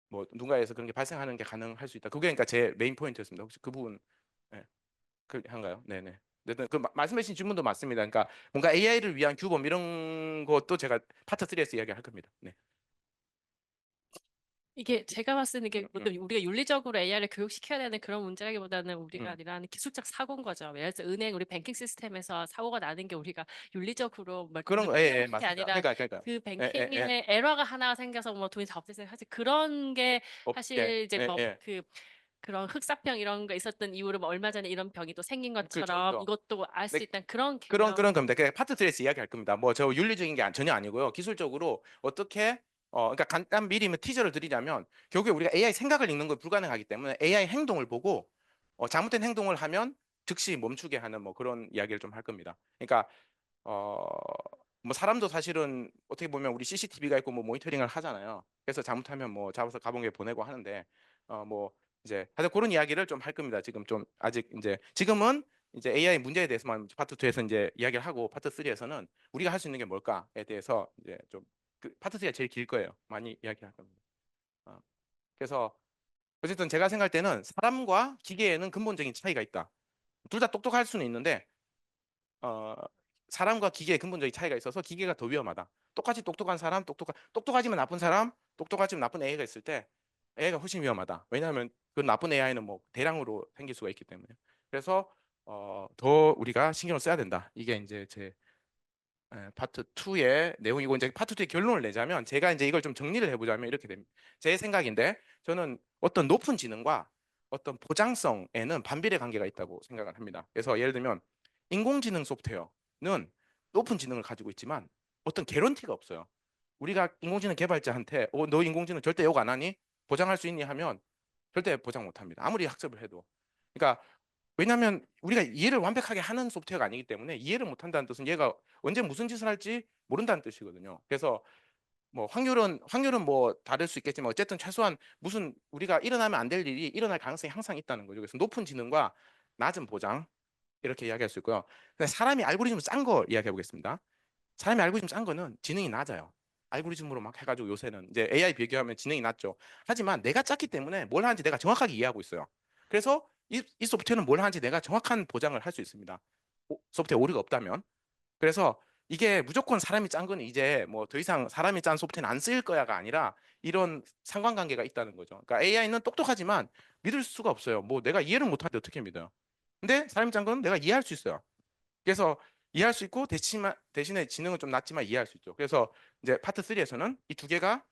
뭐 누군가에 의해서 그런 게 발생하는 게 가능할 수 있다. 그게 그러니까 제 메인 포인트였습니다. 혹시 그 부분 예, 그 한가요? 네네. 네, 그 말씀해주신 질문도 맞습니다. 그러니까 뭔가 AI를 위한 규범 이런 것도 제가 파트 3에서 이야기할 겁니다. 네. 이게 제가 봤을 때 이게 음, 우리가 윤리적으로 AI를 교육시켜야 되는 그런 문제라기보다는 우리가 음. 아니라 기술적 사고인 거죠. 예를 들어서 은행, 우리 뱅킹 시스템에서 사고가 나는 게 우리가 윤리적으로 뭐 그런 거, 예, 예, 게 맞습니다. 아니라 그러니까, 그 예, 예, 예, 뱅킹에 에러가 하나 생겨서 뭐 돈이 다 없어서 사실 그런 게 없게, 사실 이제 예, 뭐 예, 그런 흑사병 이런 거 있었던 이후로 뭐 얼마 전에 이런 병이 또 생긴 그렇죠, 것처럼 그렇죠. 이것도 알 수 네, 있다는 그런 그런 개념. 겁니다. 그 파트 3에서 이야기할 겁니다. 뭐 저 윤리적인 게 전혀 아니고요. 기술적으로 어떻게 그러니까 간단 미리 뭐 티저를 드리자면 결국에 우리가 AI 생각을 읽는 건 불가능하기 때문에 AI 행동을 보고 잘못된 행동을 하면 즉시 멈추게 하는 뭐 그런 이야기를 좀 할 겁니다. 그러니까 어, 뭐 사람도 사실은 어떻게 보면 우리 CCTV가 있고 뭐 모니터링을 하잖아요. 그래서 잘못하면 뭐 잡아서 감옥에 보내고 하는데 뭐 이제 하여튼 그런 이야기를 좀 할 겁니다. 지금 좀 아직 이제 지금은 이제 AI 문제에 대해서만 파트 2에서 이제 이야기를 하고 파트 3에서는 우리가 할 수 있는 게 뭘까에 대해서 이제 좀 그 파트 3가 제일 길 거예요. 많이 이야기할 겁니다. 어, 그래서 어쨌든 제가 생각할 때는 사람과 기계에는 근본적인 차이가 있다. 둘 다 똑똑할 수는 있는데 어, 사람과 기계의 근본적인 차이가 있어서 기계가 더 위험하다. 똑같이 똑똑한 사람, 똑똑하지만 나쁜 사람, 똑똑하지만 나쁜 AI가 있을 때 AI가 훨씬 위험하다. 왜냐하면 그 나쁜 AI는 뭐 대량으로 생길 수가 있기 때문에. 그래서 더 우리가 신경을 써야 된다. 이게 이제 제 파트 2의 내용이고, 이제 파트 2의 결론을 내자면, 제가 이제 이걸 좀 정리를 해보자면 이렇게 됩니다. 제 생각인데, 저는 어떤 높은 지능과 어떤 보장성에는 반비례 관계가 있다고 생각을 합니다. 그래서 예를 들면 인공지능 소프트웨어는 높은 지능을 가지고 있지만 어떤 개런티가 없어요. 우리가 인공지능 개발자한테 너 인공지능 절대 욕 안 하니? 보장할 수 있니? 하면 절대 보장 못 합니다. 아무리 학습을 해도. 그러니까 왜냐하면 우리가 이해를 완벽하게 하는 소프트웨어가 아니기 때문에, 이해를 못 한다는 뜻은 얘가 언제 무슨 짓을 할지 모른다는 뜻이거든요. 그래서 뭐 확률은 뭐 다를 수 있겠지만, 어쨌든 최소한 무슨 우리가 일어나면 안 될 일이 일어날 가능성이 항상 있다는 거죠. 그래서 높은 지능과 낮은 보장, 이렇게 이야기할 수 있고요. 근데 사람이 알고리즘을 짠 거 이야기해 보겠습니다. 사람이 알고리즘 짠 거는 지능이 낮아요. 알고리즘으로 막 해가지고 요새는 이제 AI 비교하면 지능이 낮죠. 하지만 내가 짰기 때문에 뭘 하는지 내가 정확하게 이해하고 있어요. 그래서 이 소프트웨어는 뭘 하는지 내가 정확한 보장을 할 수 있습니다. 소프트웨어 오류가 없다면. 그래서 이게 무조건 사람이 짠 거는 이제 뭐 더 이상 사람이 짠 소프트웨어는 안 쓰일 거야가 아니라, 이런 상관관계가 있다는 거죠. 그러니까 AI는 똑똑하지만 믿을 수가 없어요. 뭐 내가 이해를 못하는데 어떻게 믿어요? 근데 사람이 짠 거는 내가 이해할 수 있어요. 그래서 이해할 수 있고, 대신에 지능은 좀 낮지만 이해할 수 있죠. 그래서 이제 파트 3에서는 이 두 개가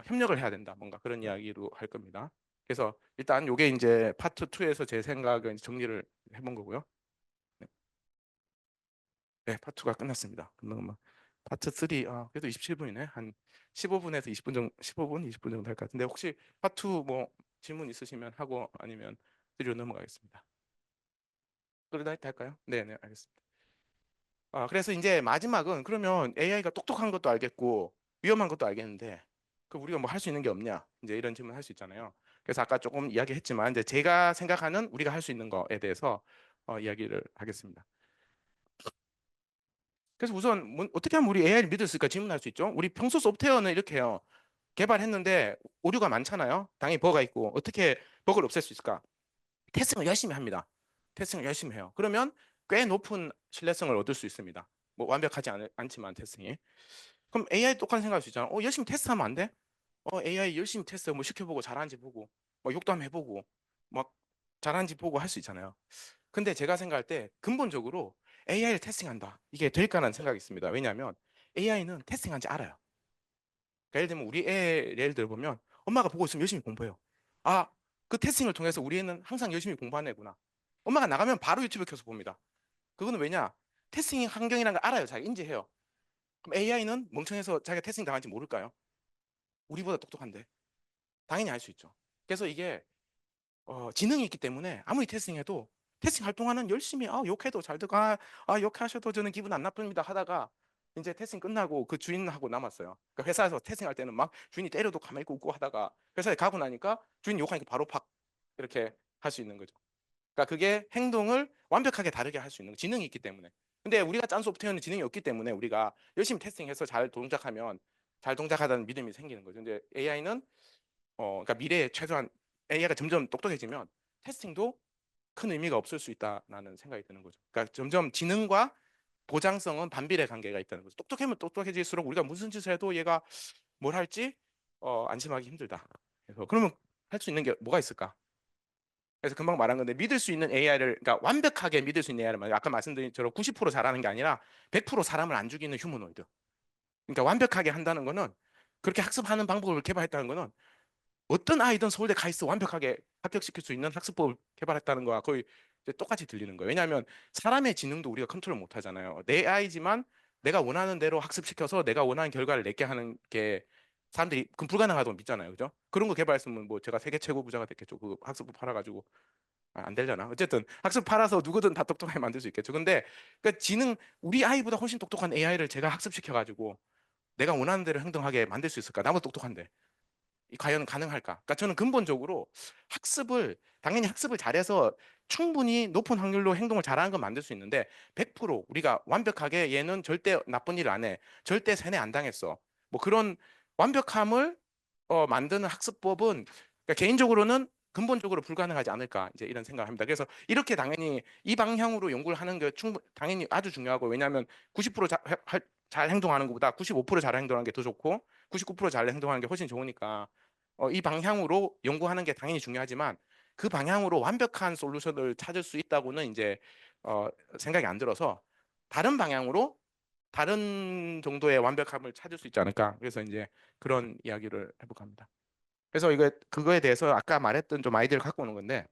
협력을 해야 된다. 뭔가 그런 이야기로 할 겁니다. 그래서 일단 요게 이제 파트 2에서 제 생각을 정리를 해본 거고요. 네, 네, 파트 2가 끝났습니다. 금방 파트 3, 그래도 27분이네. 한 15분에서 20분 정도, 15분, 20분 정도 할 것 같은데, 혹시 파트 2 뭐 질문 있으시면 하고, 아니면 3로 넘어가겠습니다. 그러다 할까요? 네, 네, 알겠습니다. 그래서 이제 마지막은, 그러면 AI가 똑똑한 것도 알겠고 위험한 것도 알겠는데 그 우리가 뭐 할 수 있는 게 없냐, 이제 이런 질문 할 수 있잖아요. 그래서 아까 조금 이야기했지만, 이제 제가 생각하는 우리가 할 수 있는 거에 대해서 이야기를 하겠습니다. 그래서 우선 어떻게 하면 우리 AI를 믿을 수 있을까 질문할 수 있죠. 우리 평소 소프트웨어는 이렇게 해요. 개발했는데 오류가 많잖아요. 당연히 버그가 있고, 어떻게 버그를 없앨 수 있을까? 테스팅을 열심히 합니다. 테스팅을 열심히 해요. 그러면 꽤 높은 신뢰성을 얻을 수 있습니다. 뭐 완벽하지 않지만 테스팅이. 그럼 AI 똑같은 생각할 수 있잖아. 열심히 테스트하면 안 돼? AI 열심히 테스트 뭐 시켜보고 잘하는지 보고, 뭐 욕도 한번 해보고, 막 잘하는지 보고 할 수 있잖아요. 근데 제가 생각할 때 근본적으로 AI를 테스팅한다, 이게 될까라는 생각이 있습니다. 왜냐하면 AI는 테스팅한지 알아요. 그러니까 예를 들면 우리 애 예를 들어보면, 엄마가 보고 있으면 열심히 공부해요. 그 테스팅을 통해서 우리 애는 항상 열심히 공부하는 애구나. 엄마가 나가면 바로 유튜브 켜서 봅니다. 그거는 왜냐? 테스팅 환경이라는 걸 알아요. 자기가 인지해요. 그럼 AI는 멍청해서 자기가 테스팅 당할지 모를까요? 우리보다 똑똑한데. 당연히 알 수 있죠. 그래서 이게 지능이 있기 때문에 아무리 테스팅해도, 테스팅 할 동안은 열심히 욕해도 잘 듣고, 욕하셔도 저는 기분 안 나쁩니다 하다가 이제 테스팅 끝나고 그 주인하고 남았어요. 그러니까 회사에서 테스팅할 때는 막 주인이 때려도 가만히 있고 웃고 하다가, 회사에 가고 나니까 주인 욕하니까 바로 팍 이렇게 할 수 있는 거죠. 그러니까 그게 행동을 완벽하게 다르게 할 수 있는 지능이 있기 때문에. 근데 우리가 짠 소프트웨어는 지능이 없기 때문에 우리가 열심히 테스팅해서 잘 동작하면 잘 동작하다는 믿음이 생기는 거죠. 근데 AI는 그러니까 미래에 최소한 AI가 점점 똑똑해지면 테스팅도 큰 의미가 없을 수 있다라는 생각이 드는 거죠. 그러니까 점점 지능과 보장성은 반비례 관계가 있다는 거죠. 똑똑하면 똑똑해질수록 우리가 무슨 짓을 해도 얘가 뭘 할지 안심하기 힘들다. 그래서 그러면 할 수 있는 게 뭐가 있을까? 그래서 금방 말한 건데, 믿을 수 있는 AI를, 그러니까 완벽하게 믿을 수 있는 AI를 말이야. 아까 말씀드린 처럼 90% 잘하는 게 아니라 100% 사람을 안 죽이는 휴머노이드. 그러니까 완벽하게 한다는 거는, 그렇게 학습하는 방법을 개발했다는 거는, 어떤 아이든 서울대 가 있어 완벽하게 합격시킬 수 있는 학습법을 개발했다는 거와 거의 이제 똑같이 들리는 거예요. 왜냐하면 사람의 지능도 우리가 컨트롤 못 하잖아요. 내 아이지만 내가 원하는 대로 학습시켜서 내가 원하는 결과를 내게 하는 게 사람들이 그럼 불가능하다고 믿잖아요. 그죠? 그런 거 개발했으면 뭐 제가 세계 최고 부자가 됐겠죠. 그 학습법 팔아가지고. 안 되려나? 어쨌든 학습 팔아서 누구든 다 똑똑하게 만들 수 있겠죠. 근데 그 지능, 우리 아이보다 훨씬 똑똑한 AI를 제가 학습시켜가지고 내가 원하는 대로 행동하게 만들 수 있을까? 나보다 똑똑한데. 과연 가능할까? 그러니까 저는 근본적으로 당연히 학습을 잘해서 충분히 높은 확률로 행동을 잘하는 건 만들 수 있는데, 100% 우리가 완벽하게 얘는 절대 나쁜 일 안 해, 절대 세뇌 안 당했어, 뭐 그런 완벽함을 만드는 학습법은, 그러니까 개인적으로는 근본적으로 불가능하지 않을까, 이제 이런 생각을 합니다. 그래서 이렇게 당연히 이 방향으로 연구를 하는 게 당연히 아주 중요하고, 왜냐하면 90%잘 행동하는 것보다 95%잘 행동하는 게 더 좋고 99%잘 행동하는 게 훨씬 좋으니까 이 방향으로 연구하는 게 당연히 중요하지만 그 방향으로 완벽한 솔루션을 찾을 수 있다고는 이제 생각이 안 들어서 다른 방향으로 다른 정도의 완벽함을 찾을 수 있지 않을까. 그래서 이제 그런 이야기를 해볼까 합니다. 그래서 이거 그거에 대해서 아까 말했던 좀 아이디어를 갖고 오는 건데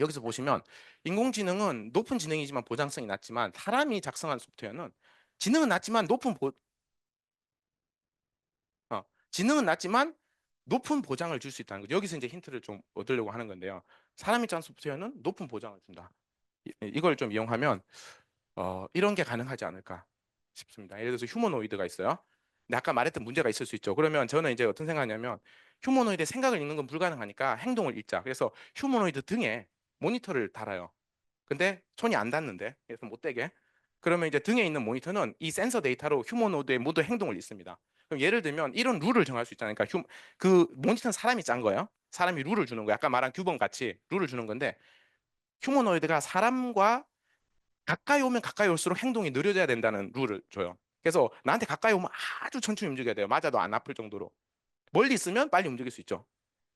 여기서 보시면 인공지능은 높은 지능이지만 보장성이 낮지만 사람이 작성한 소프트웨어는 지능은 낮지만 지능은 낮지만 높은 보장을 줄 수 있다는 거죠. 여기서 이제 힌트를 좀 얻으려고 하는 건데요. 사람이 짠 소프트웨어는 높은 보장을 준다. 이걸 좀 이용하면 이런 게 가능하지 않을까 싶습니다. 예를 들어서 휴머노이드가 있어요. 근데 아까 말했던 문제가 있을 수 있죠. 그러면 저는 이제 어떤 생각하냐면 휴머노이드의 생각을 읽는 건 불가능하니까 행동을 읽자. 그래서 휴머노이드 등에 모니터를 달아요. 근데 손이 안 닿는데 그래서 못 되게. 그러면 이제 등에 있는 모니터는 이 센서 데이터로 휴머노이드의 모든 행동을 읽습니다. 그럼 예를 들면 이런 룰을 정할 수 있잖아요. 그러니까 그 모니터는 사람이 짠 거예요. 사람이 룰을 주는 거예요. 아까 말한 규범 같이 룰을 주는 건데 휴머노이드가 사람과 가까이 오면 가까이 올수록 행동이 느려져야 된다는 룰을 줘요. 그래서 나한테 가까이 오면 아주 천천히 움직여야 돼요. 맞아도 안 아플 정도로. 멀리 있으면 빨리 움직일 수 있죠.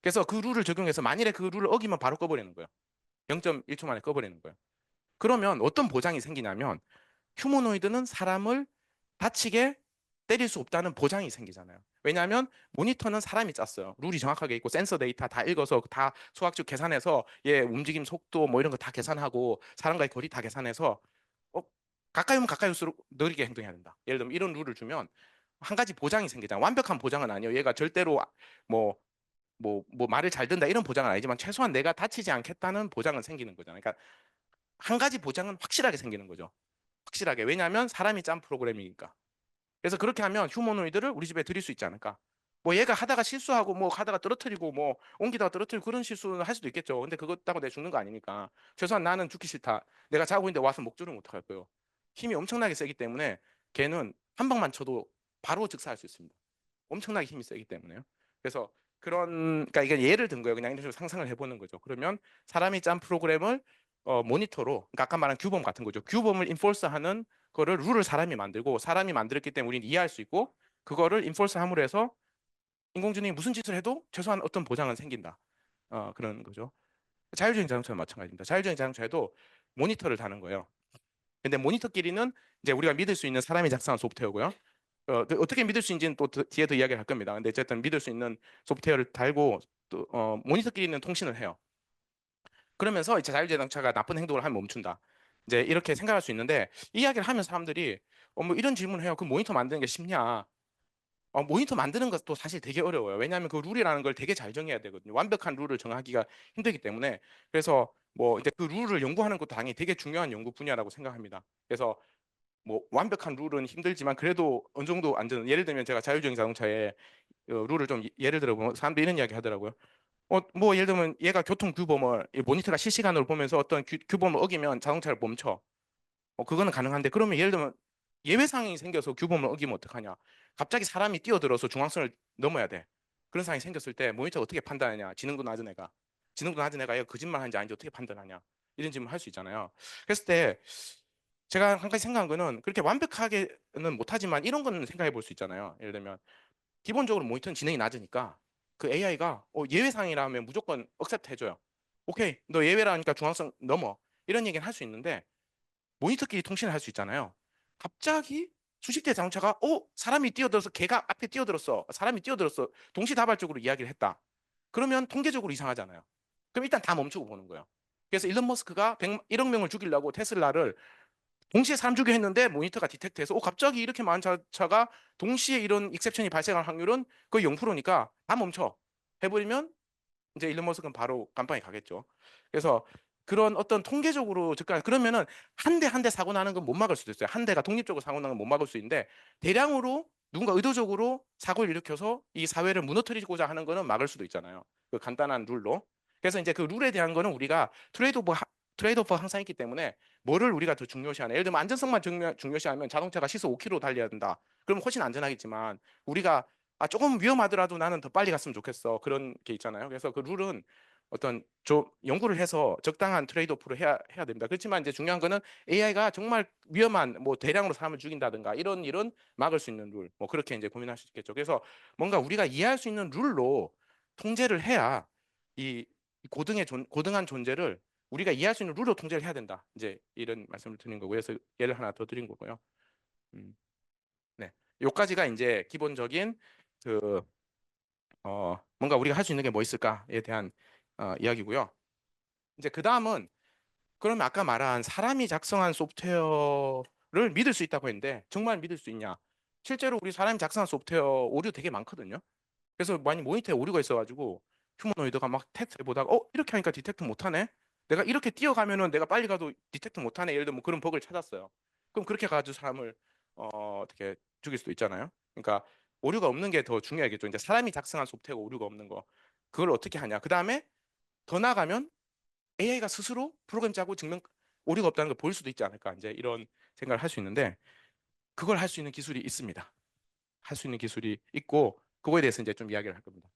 그래서 그 룰을 적용해서 만일에 그 룰을 어기면 바로 꺼버리는 거예요. 0.1초 만에 꺼버리는 거예요. 그러면 어떤 보장이 생기냐면 휴머노이드는 사람을 다치게 때릴 수 없다는 보장이 생기잖아요. 왜냐하면 모니터는 사람이 짰어요. 룰이 정확하게 있고 센서 데이터 다 읽어서 다 수학적 계산해서 얘 움직임 속도 뭐 이런 거 다 계산하고 사람과의 거리 다 계산해서 가까이 오면 가까이 올수록 느리게 행동해야 된다. 예를 들면 이런 룰을 주면 한 가지 보장이 생기잖아요. 완벽한 보장은 아니에요. 얘가 절대로 뭐 말을 잘 듣는다 이런 보장은 아니지만 최소한 내가 다치지 않겠다는 보장은 생기는 거잖아요. 그러니까 한 가지 보장은 확실하게 생기는 거죠. 확실하게. 왜냐하면 사람이 짠 프로그램이니까. 그래서 그렇게 하면 휴머노이드를 우리 집에 들일 수 있지 않을까. 뭐 얘가 하다가 실수하고 뭐 하다가 떨어뜨리고 뭐 옮기다가 떨어뜨리고 그런 실수는 할 수도 있겠죠. 근데 그것 따고 내가 죽는 거 아니니까. 최소한 나는 죽기 싫다. 내가 자고 있는데 와서 목줄을 어떡할 거예요. 힘이 엄청나게 세기 때문에 걔는 한 방만 쳐도 바로 즉사할 수 있습니다. 엄청나게 힘이 세기 때문에요. 그래서 그러니까 이게 예를 든 거예요. 그냥 이런 식으로 상상을 해보는 거죠. 그러면 사람이 짠 프로그램을 모니터로, 그러니까 아까 말한 규범 같은 거죠. 규범을 인포스하는 거를 룰을 사람이 만들고 사람이 만들었기 때문에 우리는 이해할 수 있고 그거를 인포스함으로 해서 인공지능이 무슨 짓을 해도 최소한 어떤 보장은 생긴다. 그런 거죠. 자율주행 자동차는 마찬가지입니다. 자율주행 자동차에도 모니터를 다는 거예요. 근데 모니터끼리는 이제 우리가 믿을 수 있는 사람이 작성한 소프트웨어고요. 어떻게 믿을 수 있는지는 또 뒤에 더 이야기를 할 겁니다. 근데 어쨌든 믿을 수 있는 소프트웨어를 달고 또 모니터끼리는 통신을 해요. 그러면서 이제 자율주행자동차가 나쁜 행동을 하면 멈춘다. 이제 이렇게 생각할 수 있는데 이 이야기를 하면 사람들이 뭐 이런 질문을 해요. 그 모니터 만드는 게 쉽냐? 모니터 만드는 것도 사실 되게 어려워요. 왜냐하면 그 룰이라는 걸 되게 잘 정해야 되거든요. 완벽한 룰을 정하기가 힘들기 때문에. 그래서 뭐 이제 그 룰을 연구하는 것도 당연히 되게 중요한 연구 분야라고 생각합니다. 그래서 뭐 완벽한 룰은 힘들지만 그래도 어느 정도 안전. 예를 들면 제가 자율주행 자동차에 룰을 좀 예를 들어 보면 사람들이 이런 이야기 하더라고요. 뭐 예를 들면 얘가 교통 규범을 이 모니터가 실시간으로 보면서 어떤 규범을 어기면 자동차를 멈춰. 그거는 가능한데 그러면 예를 들면 예외 상황이 생겨서 규범을 어기면 어떡하냐? 갑자기 사람이 뛰어들어서 중앙선을 넘어야 돼. 그런 상황이 생겼을 때 모니터가 어떻게 판단하냐? 지능도 낮은 애가 얘가 거짓말하는지 아닌지 어떻게 판단하냐? 이런 질문 할 수 있잖아요. 그랬을 때 제가 한 가지 생각한 거는 그렇게 완벽하게는 못하지만 이런 거는 생각해 볼 수 있잖아요. 예를 들면 기본적으로 모니터는 지능이 낮으니까 그 AI가 예외 상황이라면 무조건 억셉트 해줘요. 오케이, 너 예외라니까 중앙선 넘어. 이런 얘기는 할 수 있는데 모니터끼리 통신을 할 수 있잖아요. 갑자기 수십 대 자동차가 사람이 뛰어들어서 걔가 앞에 뛰어들었어. 사람이 뛰어들었어. 동시다발적으로 이야기를 했다. 그러면 통계적으로 이상하잖아요. 그럼 일단 다 멈추고 보는 거예요. 그래서 일론 머스크가 1억 명을 죽이려고 테슬라를 동시에 사람 죽여 했는데 모니터가 디텍트해서 갑자기 이렇게 많은 차가 동시에 이런 익셉션이 발생할 확률은 거의 0%니까 다 멈춰 해버리면 이제 일론 머스크는 바로 감방에 가겠죠. 그래서 그런 어떤 통계적으로 접근 그러면은 한 대 한 대 사고 나는 건 못 막을 수도 있어요. 한 대가 독립적으로 사고 나는 건 못 막을 수 있는데 대량으로 누군가 의도적으로 사고를 일으켜서 이 사회를 무너뜨리고자 하는 거는 막을 수도 있잖아요. 그 간단한 룰로. 그래서 이제 그 룰에 대한 거는 우리가 트레이드오프가 항상 있기 때문에 뭐를 우리가 더 중요시하냐. 예를 들면 안전성만 중요시하면 자동차가 시속 5km 달려야 된다. 그럼 훨씬 안전하겠지만 우리가 조금 위험하더라도 나는 더 빨리 갔으면 좋겠어. 그런 게 있잖아요. 그래서 그 룰은 어떤 연구를 해서 적당한 트레이드오프를 해야 됩니다. 그렇지만 이제 중요한 거는 AI가 정말 위험한 뭐 대량으로 사람을 죽인다든가 이런 일은 막을 수 있는 룰. 뭐 그렇게 이제 고민할 수 있겠죠. 그래서 뭔가 우리가 이해할 수 있는 룰로 통제를 해야 이 고등한 존재를 우리가 이해할 수 있는 룰로 통제를 해야 된다. 이제 이런 말씀을 드린 거고요. 그래서 예를 하나 더 드린 거고요. 네, 요까지가 이제 기본적인 그 뭔가 우리가 할 수 있는 게 뭐 있을까에 대한 이야기고요. 이제 그 다음은 그러면 아까 말한 사람이 작성한 소프트웨어를 믿을 수 있다고 했는데 정말 믿을 수 있냐? 실제로 우리 사람이 작성한 소프트웨어 오류 되게 많거든요. 그래서 많이 모니터에 오류가 있어가지고 휴머노이드가 막 테스트 해보다가 이렇게 하니까 디텍트 못하네. 내가 이렇게 뛰어가면은 내가 빨리 가도 디텍트 못하네. 예를 들어 뭐 그런 버그를 찾았어요. 그럼 그렇게 가지고 사람을 어떻게 죽일 수도 있잖아요. 그러니까 오류가 없는 게 더 중요하겠죠. 이제 사람이 작성한 소프트웨어가 오류가 없는 거. 그걸 어떻게 하냐? 그 다음에 더 나아가면 AI가 스스로 프로그램 짜고 증명 오류가 없다는 걸 보일 수도 있지 않을까. 이제 이런 생각을 할 수 있는데 그걸 할 수 있는 기술이 있습니다. 할 수 있는 기술이 있고 그거에 대해서 이제 좀 이야기를 할 겁니다.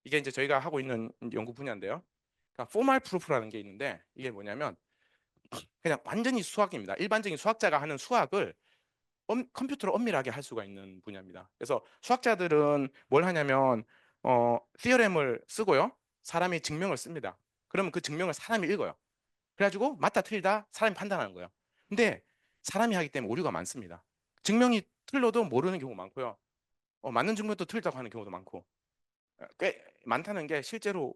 이게 이제 저희가 하고 있는 연구 분야인데요. 그러니까 포멀 프루프라는 게 있는데 이게 뭐냐면 그냥 완전히 수학입니다. 일반적인 수학자가 하는 수학을 컴퓨터로 엄밀하게 할 수가 있는 분야입니다. 그래서 수학자들은 뭘 하냐면 티어렘을 쓰고요. 사람이 증명을 씁니다. 그러면 그 증명을 사람이 읽어요. 그래가지고 맞다 틀리다 사람이 판단하는 거예요. 근데 사람이 하기 때문에 오류가 많습니다. 증명이 틀려도 모르는 경우 많고요. 맞는 증명도 틀리다고 하는 경우도 많고 꽤 많다는 게 실제로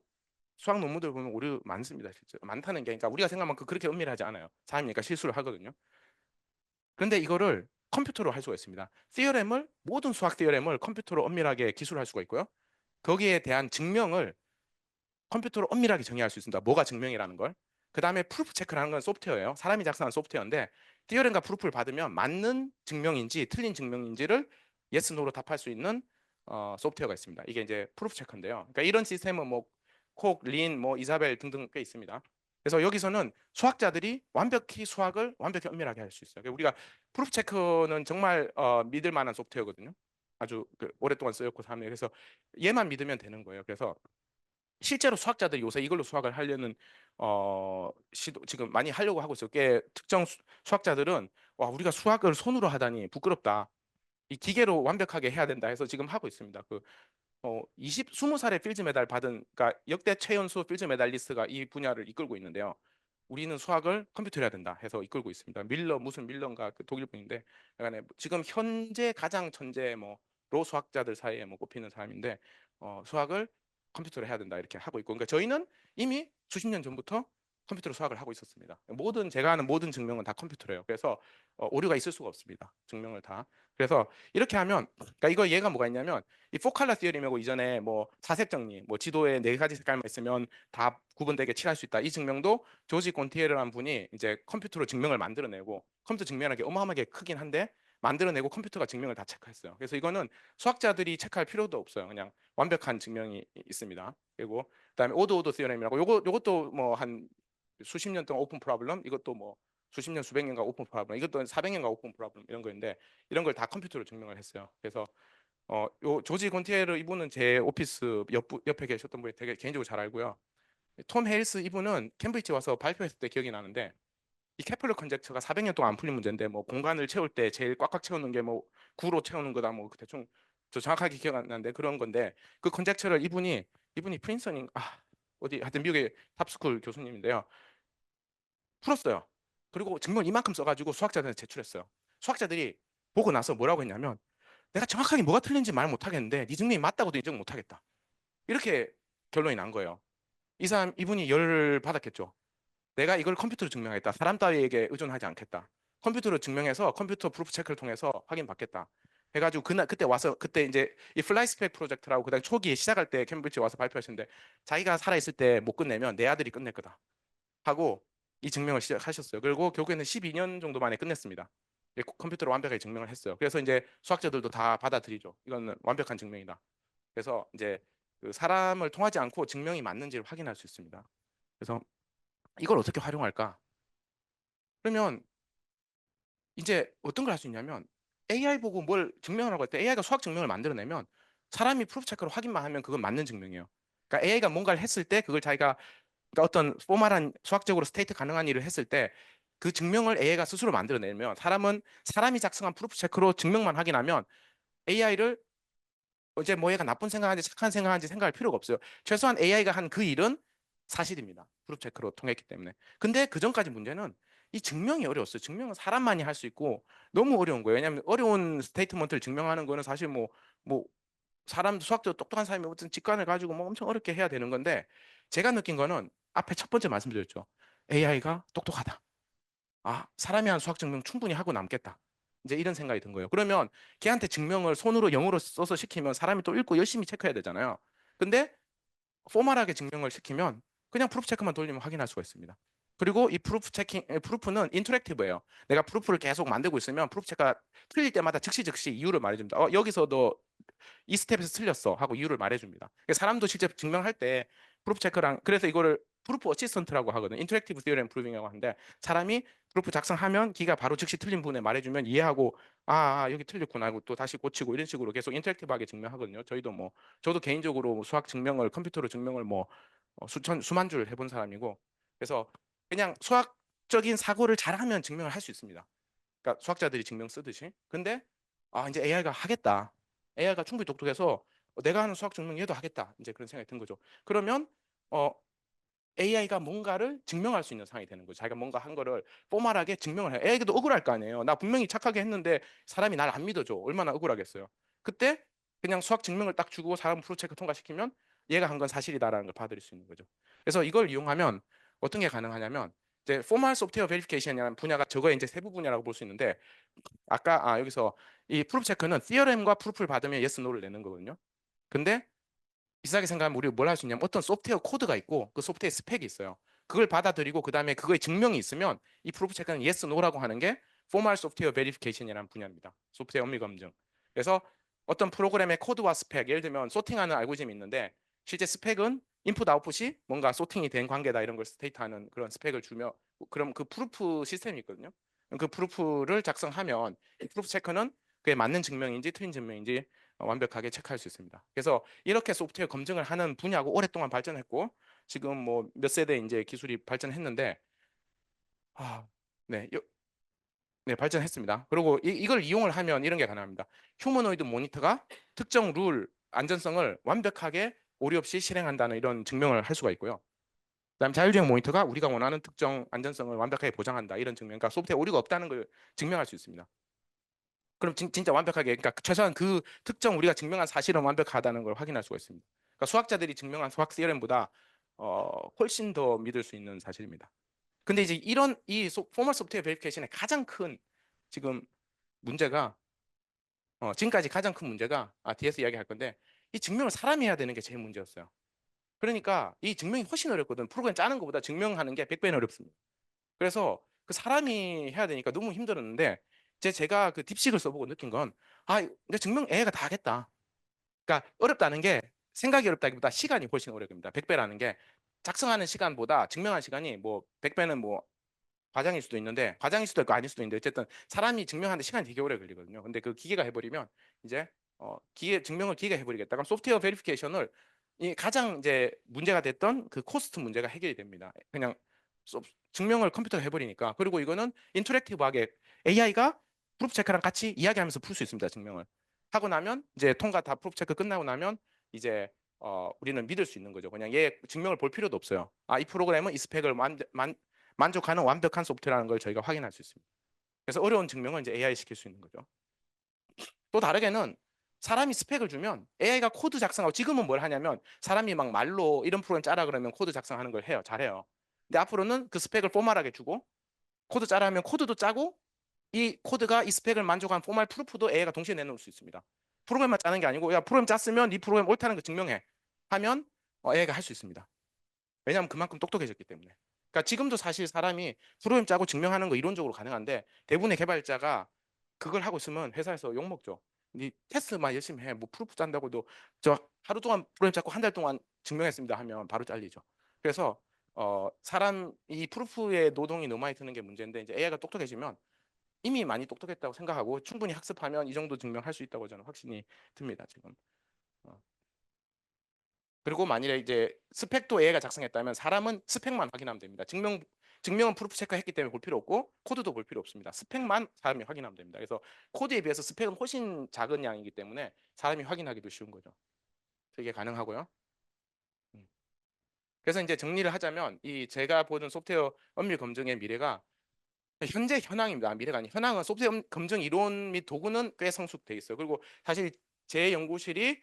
수학 논문들 보면 오류 많습니다. 실제로 많다는 게 그러니까 우리가 생각한 만큼 그렇게 엄밀하지 않아요. 사람이니까 실수를 하거든요. 그런데 이거를 컴퓨터로 할 수가 있습니다. 티어렘을 모든 수학 티어렘을 컴퓨터로 엄밀하게 기술할 수가 있고요. 거기에 대한 증명을 컴퓨터로 엄밀하게 정의할 수 있습니다. 뭐가 증명이라는 걸. 그 다음에 프루프 체크라는 건 소프트웨어예요. 사람이 작성한 소프트웨어인데 티어렘과 프루프를 받으면 맞는 증명인지 틀린 증명인지를 yes, no로 답할 수 있는 소프트웨어가 있습니다. 이게 이제 프루프 체크인데요. 그러니까 이런 시스템은 뭐 콕, 린, 뭐 이사벨 등등 꽤 있습니다. 그래서 여기서는 수학자들이 완벽히 수학을 완벽히 엄밀하게 할 수 있어요. 그러니까 우리가 프루프 체크는 정말 믿을 만한 소프트웨어거든요. 아주 오랫동안 쓰였고 사람들이 그래서 얘만 믿으면 되는 거예요. 그래서 실제로 수학자들이 요새 이걸로 수학을 하려는 시도 지금 많이 하려고 하고 있어요. 꽤 특정 수학자들은 와 우리가 수학을 손으로 하다니 부끄럽다. 이 기계로 완벽하게 해야 된다 해서 지금 하고 있습니다. 20살에 필즈 메달 받은 그러니까 역대 최연소 필즈 메달리스트가 이 분야를 이끌고 있는데요. 우리는 수학을 컴퓨터로 해야 된다 해서 이끌고 있습니다. 무슨 밀러인가 그 독일 분인데 약간 지금 현재 가장 천재 로 수학자들 사이에 꼽히는 사람인데 수학을 컴퓨터로 해야 된다 이렇게 하고 있고 그러니까 저희는 이미 수십 년 전부터 컴퓨터로 수학을 하고 있었습니다. 제가 하는 모든 증명은 다 컴퓨터로예요. 그래서 오류가 있을 수가 없습니다. 증명을 다. 그래서 이렇게 하면 그러니까 이거 얘가 뭐가 있냐면 이 포칼라 티어리하고 이전에 뭐 사색 정리, 뭐 지도에 4가지 색깔만 있으면 다 구분되게 칠할 수 있다. 이 증명도 조지 곤티에르라는 분이 이제 컴퓨터로 증명을 만들어내고 컴퓨터 증명하는 게 어마어마하게 크긴 한데 만들어내고 컴퓨터가 증명을 다 체크했어요. 그래서 이거는 수학자들이 체크할 필요도 없어요. 그냥 완벽한 증명이 있습니다. 그리고 그다음에 오도 티어렘이라고 요것도 뭐 한 수십 년 동안 오픈 프로블럼 이것도 뭐 수십 년 수백 년간 오픈 프로블럼 이것도 400년간 오픈 프로블럼 이런 거인데 이런 걸 다 컴퓨터로 증명을 했어요. 그래서 요 조지 곤티에르 이분은 제 오피스 옆에 계셨던 분이 되게 개인적으로 잘 알고요. 톰 헤일스 이분은 캠브리지 와서 발표했을 때 기억이 나는데 이 케플러 컨젝터가 400년 동안 안 풀린 문제인데 뭐 공간을 채울 때 제일 꽉꽉 채우는 게 뭐 구로 채우는 거다 뭐 대충 저 정확하게 기억 안 나는데 그런 건데 그 컨젝터를 이분이 프린스턴인 어디 하여튼 미국의 탑스쿨 교수님인데요. 풀었어요. 그리고 증명 이만큼 써가지고 수학자들한테 제출했어요. 수학자들이 보고 나서 뭐라고 했냐면 내가 정확하게 뭐가 틀린지 말 못하겠는데 네 증명이 맞다고도 인정 못하겠다. 이렇게 결론이 난 거예요. 이분이 열을 받았겠죠. 내가 이걸 컴퓨터로 증명하겠다. 사람 따위에게 의존하지 않겠다. 컴퓨터로 증명해서 컴퓨터 프루프 체크를 통해서 확인받겠다. 해가지고 그때 와서 그때 이제 이 플라이 스펙 프로젝트라고 그다음 초기에 시작할 때 캠브리지 와서 발표하셨는데 자기가 살아 있을 때 못 끝내면 내 아들이 끝낼 거다 하고 이 증명을 시작하셨어요. 그리고 결국에는 12년 정도 만에 끝냈습니다. 컴퓨터로 완벽하게 증명을 했어요. 그래서 이제 수학자들도 다 받아들이죠. 이거는 완벽한 증명이다. 그래서 이제 그 사람을 통하지 않고 증명이 맞는지를 확인할 수 있습니다. 그래서 이걸 어떻게 활용할까? 그러면 이제 어떤 걸 할 수 있냐면 AI 보고 뭘 증명하라고 할 때 AI가 수학 증명을 만들어내면 사람이 프루프 체크로 확인만 하면 그건 맞는 증명이에요. 그러니까 AI가 뭔가를 했을 때 그걸 자기가 그러니까 어떤 포멀한 수학적으로 스테이트 가능한 일을 했을 때 그 증명을 AI가 스스로 만들어내면 사람이 작성한 프루프 체크로 증명만 확인하면 AI를 이제 뭐 얘가 나쁜 생각하는지 착한 생각하는지 생각할 필요가 없어요. 최소한 AI가 한 그 일은 사실입니다. 프루프 체크로 통했기 때문에. 근데 그 전까지 문제는 이 증명이 어려웠어요. 증명은 사람만이 할 수 있고 너무 어려운 거예요. 왜냐하면 어려운 스테이트먼트를 증명하는 거는 사실 뭐 사람 수학적으로 똑똑한 사람이 어떤 직관을 가지고 뭐 엄청 어렵게 해야 되는 건데 제가 느낀 거는 앞에 첫 번째 말씀드렸죠. AI가 똑똑하다. 아, 사람이 한 수학 증명 충분히 하고 남겠다. 이제 이런 생각이 든 거예요. 그러면 걔한테 증명을 손으로 영어로 써서 시키면 사람이 또 읽고 열심히 체크해야 되잖아요. 근데 포멀하게 증명을 시키면 그냥 프루프 체크만 돌리면 확인할 수가 있습니다. 그리고 이 프루프는 인터랙티브예요. 내가 프루프를 계속 만들고 있으면 프루프 체크가 틀릴 때마다 즉시 이유를 말해줍니다. 여기서 너 이 스텝에서 틀렸어 하고 이유를 말해줍니다. 사람도 실제 증명할 때 프루프 체크랑 그래서 이거를 프루프 어시스턴트라고 하거든. 인터랙티브 티어리 프루빙이라고 하는데 사람이 프루프 작성하면 기가 바로 즉시 틀린 부분에 말해주면 이해하고 여기 틀렸구나 하고 또 다시 고치고 이런 식으로 계속 인터랙티브하게 증명하거든요. 저도 개인적으로 수학 증명을 컴퓨터로 증명을 뭐 수만 줄 해본 사람이고 그래서 그냥 수학적인 사고를 잘하면 증명을 할 수 있습니다. 그러니까 수학자들이 증명 쓰듯이. 근데 이제 AI가 하겠다. AI가 충분히 똑똑해서 내가 하는 수학 증명 얘도 하겠다. 이제 그런 생각이 든 거죠. 그러면 AI가 뭔가를 증명할 수 있는 상황이 되는 거죠. 자기가 뭔가 한 거를 포멀하게 증명을 해요. AI도 억울할 거 아니에요. 나 분명히 착하게 했는데 사람이 날 안 믿어줘. 얼마나 억울하겠어요. 그때 그냥 수학 증명을 딱 주고 사람 프로 체크 통과시키면 얘가 한 건 사실이다라는 걸 받아들일 수 있는 거죠. 그래서 이걸 이용하면 어떤 게 가능하냐면 이제 포멀 소프트웨어 베리피케이션이라는 분야가 저거의 이제 세부 분야라고 볼 수 있는데 아까 여기서 이 프루프 체크는 티어렘과 프루프를 받으면 yes, no를 내는 거거든요. 근데 비슷하게 생각하면 우리가 뭘 할 수 있냐면 어떤 소프트웨어 코드가 있고 그 소프트웨어 스펙이 있어요. 그걸 받아들이고 그 다음에 그거의 증명이 있으면 이 프루프 체크는 yes, no라고 하는 게 포멀 소프트웨어 베리피케이션이라는 분야입니다. 소프트웨어 엄밀 검증. 그래서 어떤 프로그램의 코드와 스펙, 예를 들면 소팅하는 알고리즘이 있는데 실제 스펙은 인풋 아웃풋이 뭔가 소팅이 된 관계다 이런 걸 스테이트하는 그런 스펙을 주며 그럼 그 프루프 시스템이 있거든요. 그 프루프를 작성하면 이 프루프 체크는 그게 맞는 증명인지 틀린 증명인지 완벽하게 체크할 수 있습니다. 그래서 이렇게 소프트웨어 검증을 하는 분야고 오랫동안 발전했고 지금 뭐 몇 세대 이제 기술이 발전했는데 네, 네 발전했습니다. 그리고 이걸 이용을 하면 이런 게 가능합니다. 휴머노이드 모니터가 특정 룰 안전성을 완벽하게 오류 없이 실행한다는 이런 증명을 할 수가 있고요. 그다음 자율주행 모니터가 우리가 원하는 특정 안전성을 완벽하게 보장한다 이런 증명, 그러니까 소프트웨어 오류가 없다는 걸 증명할 수 있습니다. 그럼 진짜 완벽하게, 그러니까 최소한 그 특정 우리가 증명한 사실은 완벽하다는 걸 확인할 수가 있습니다. 그러니까 수학자들이 증명한 수학 theorem보다 훨씬 더 믿을 수 있는 사실입니다. 근데 이제 이런 이 포멀 소프트웨어 베리피케이션의 가장 큰 지금 문제가 지금까지 가장 큰 문제가 뒤에서 이야기할 건데 이 증명을 사람이 해야 되는 게 제일 문제였어요. 그러니까 이 증명이 훨씬 어렵거든. 프로그램 짜는 것보다 증명하는 게 100배는 어렵습니다. 그래서 그 사람이 해야 되니까 너무 힘들었는데 제가 그 딥식을 써보고 느낀 건 근데 증명 AI가 다 하겠다. 그러니까 어렵다는 게 생각이 어렵다기보다 시간이 훨씬 오래 걸립니다. 100배라는 게 작성하는 시간보다 증명한 시간이 뭐 100배는 뭐 과장일 수도 있는데 과장일 수도 있고 아닐 수도 있는데 어쨌든 사람이 증명하는데 시간이 되게 오래 걸리거든요. 근데 그 기계가 해버리면 이제 증명을 기계가 해버리겠다. 그럼 소프트웨어 베리피케이션을 이 가장 이제 문제가 됐던 그 코스트 문제가 해결이 됩니다. 그냥 증명을 컴퓨터가 해버리니까. 그리고 이거는 인터랙티브하게 AI가 프루프 체크랑 같이 이야기하면서 풀 수 있습니다. 증명을 하고 나면 이제 통과 다 프루프 체크 끝나고 나면 이제 우리는 믿을 수 있는 거죠. 그냥 얘 증명을 볼 필요도 없어요. 이 프로그램은 이 스펙을 만족하는 완벽한 소프트웨어라는 걸 저희가 확인할 수 있습니다. 그래서 어려운 증명을 이제 AI 시킬 수 있는 거죠. 또 다르게는 사람이 스펙을 주면 AI가 코드 작성하고 지금은 뭘 하냐면 사람이 막 말로 이런 프로그램 짜라 그러면 코드 작성하는 걸 해요. 잘해요. 근데 앞으로는 그 스펙을 포멀하게 주고 코드 짜라 하면 코드도 짜고 이 코드가 이 스펙을 만족한 포멀 프루프도 AI가 동시에 내놓을 수 있습니다. 프로그램만 짜는 게 아니고 야 프로그램 짰으면 네 프로그램 옳다는 거 증명해 하면 AI가 할 수 있습니다. 왜냐하면 그만큼 똑똑해졌기 때문에. 그러니까 지금도 사실 사람이 프로그램 짜고 증명하는 거 이론적으로 가능한데 대부분의 개발자가 그걸 하고 있으면 회사에서 욕먹죠. 네 테스트만 열심히 해. 뭐 프루프 짠다고도 저 하루 동안 프로그램 짜고 한 달 동안 증명했습니다 하면 바로 잘리죠. 그래서 사람 이 프루프의 노동이 너무 많이 드는 게 문제인데 이제 AI가 똑똑해지면 이미 많이 똑똑했다고 생각하고 충분히 학습하면 이 정도 증명할 수 있다고 저는 확신이 듭니다. 지금. 그리고 만일에 이제 스펙도 AI가 작성했다면 사람은 스펙만 확인하면 됩니다. 증명 증명은 프루프 체크했기 때문에 볼 필요 없고 코드도 볼 필요 없습니다. 스펙만 사람이 확인하면 됩니다. 그래서 코드에 비해서 스펙은 훨씬 작은 양이기 때문에 사람이 확인하기도 쉬운 거죠. 이게 가능하고요. 그래서 이제 정리를 하자면 이 제가 보는 소프트웨어 엄밀 검증의 미래가 현재 현황입니다. 미래가 아니 현황은 소프트웨어 검증 이론 및 도구는 꽤 성숙돼 있어요. 그리고 사실 제 연구실이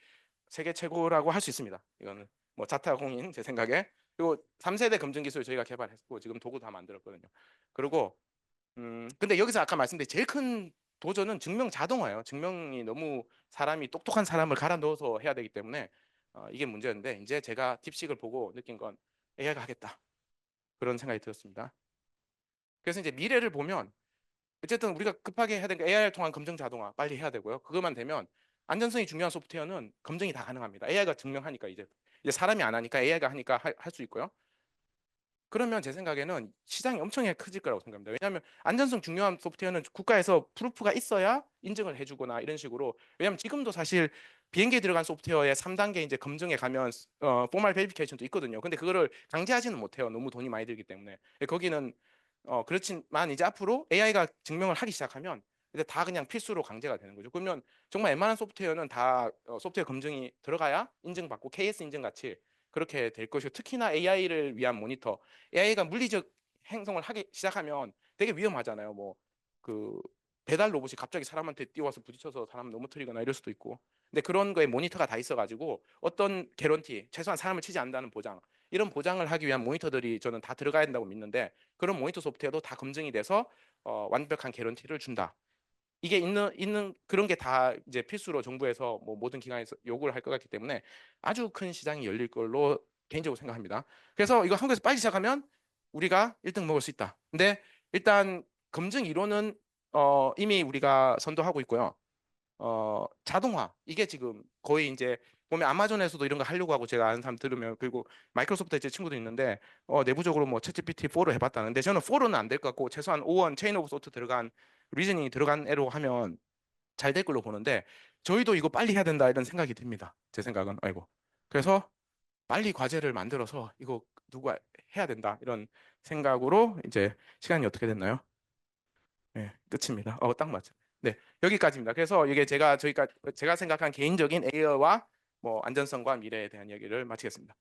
세계 최고라고 할 수 있습니다. 이거는 뭐 자타공인 제 생각에. 그리고 3세대 검증 기술 저희가 개발했고 지금 도구 다 만들었거든요. 그리고 근데 여기서 아까 말씀드린 제일 큰 도전은 증명 자동화예요. 증명이 너무 사람이 똑똑한 사람을 갈아 넣어서 해야 되기 때문에 이게 문제였는데 이제 제가 딥식을 보고 느낀 건 AI가 하겠다. 그런 생각이 들었습니다. 그래서 이제 미래를 보면 어쨌든 우리가 급하게 해야 되는 게 AI를 통한 검증 자동화 빨리 해야 되고요. 그것만 되면 안전성이 중요한 소프트웨어는 검증이 다 가능합니다. AI가 증명하니까 이제 사람이 안 하니까 AI가 하니까 할 수 있고요. 그러면 제 생각에는 시장이 엄청나게 커질 거라고 생각합니다. 왜냐하면 안전성 중요한 소프트웨어는 국가에서 프루프가 있어야 인증을 해주거나 이런 식으로. 왜냐하면 지금도 사실 비행기에 들어간 소프트웨어의 3단계 이제 검증에 가면 포멀 베리피케이션도 있거든요. 근데 그거를 강제하지는 못해요. 너무 돈이 많이 들기 때문에. 거기는 그렇지만 이제 앞으로 AI가 증명을 하기 시작하면 이제 다 그냥 필수로 강제가 되는 거죠. 그러면 정말 웬만한 소프트웨어는 다 소프트웨어 검증이 들어가야 인증받고 KS 인증 같이 그렇게 될 것이고 특히나 AI를 위한 모니터. AI가 물리적 행동을 하기 시작하면 되게 위험하잖아요. 뭐 그 배달 로봇이 갑자기 사람한테 뛰어와서 부딪혀서 사람 넘어뜨리거나 이럴 수도 있고. 근데 그런 거에 모니터가 다 있어가지고 어떤 개런티, 최소한 사람을 치지 않는다는 보장, 이런 보장을 하기 위한 모니터들이 저는 다 들어가야 된다고 믿는데 그런 모니터 소프트웨어도 다 검증이 돼서 완벽한 개런티를 준다. 이게 있는 그런 게 다 이제 필수로 정부에서 뭐 모든 기관에서 요구를 할 것 같기 때문에 아주 큰 시장이 열릴 걸로 개인적으로 생각합니다. 그래서 이거 한국에서 빨리 시작하면 우리가 1등 먹을 수 있다. 근데 일단 검증 이론은 이미 우리가 선도하고 있고요. 자동화 이게 지금 거의 이제 보면 아마존에서도 이런 거 하려고 하고 제가 아는 사람 들으면 그리고 마이크로소프트에 제 친구도 있는데 내부적으로 뭐 챗GPT 4로 해봤다는데 저는 4로는 안 될 것 같고 최소한 5원 체인 오브 소트 들어간 리즈닝이 들어간 애로 하면 잘 될 걸로 보는데 저희도 이거 빨리 해야 된다 이런 생각이 듭니다. 제 생각은 아이고 그래서 빨리 과제를 만들어서 이거 누가 해야 된다 이런 생각으로 이제 시간이 어떻게 됐나요? 네, 끝입니다. 딱 맞죠. 네, 여기까지입니다. 그래서 이게 제가 생각한 개인적인 AI와 뭐 안전성과 미래에 대한 얘기를 마치겠습니다.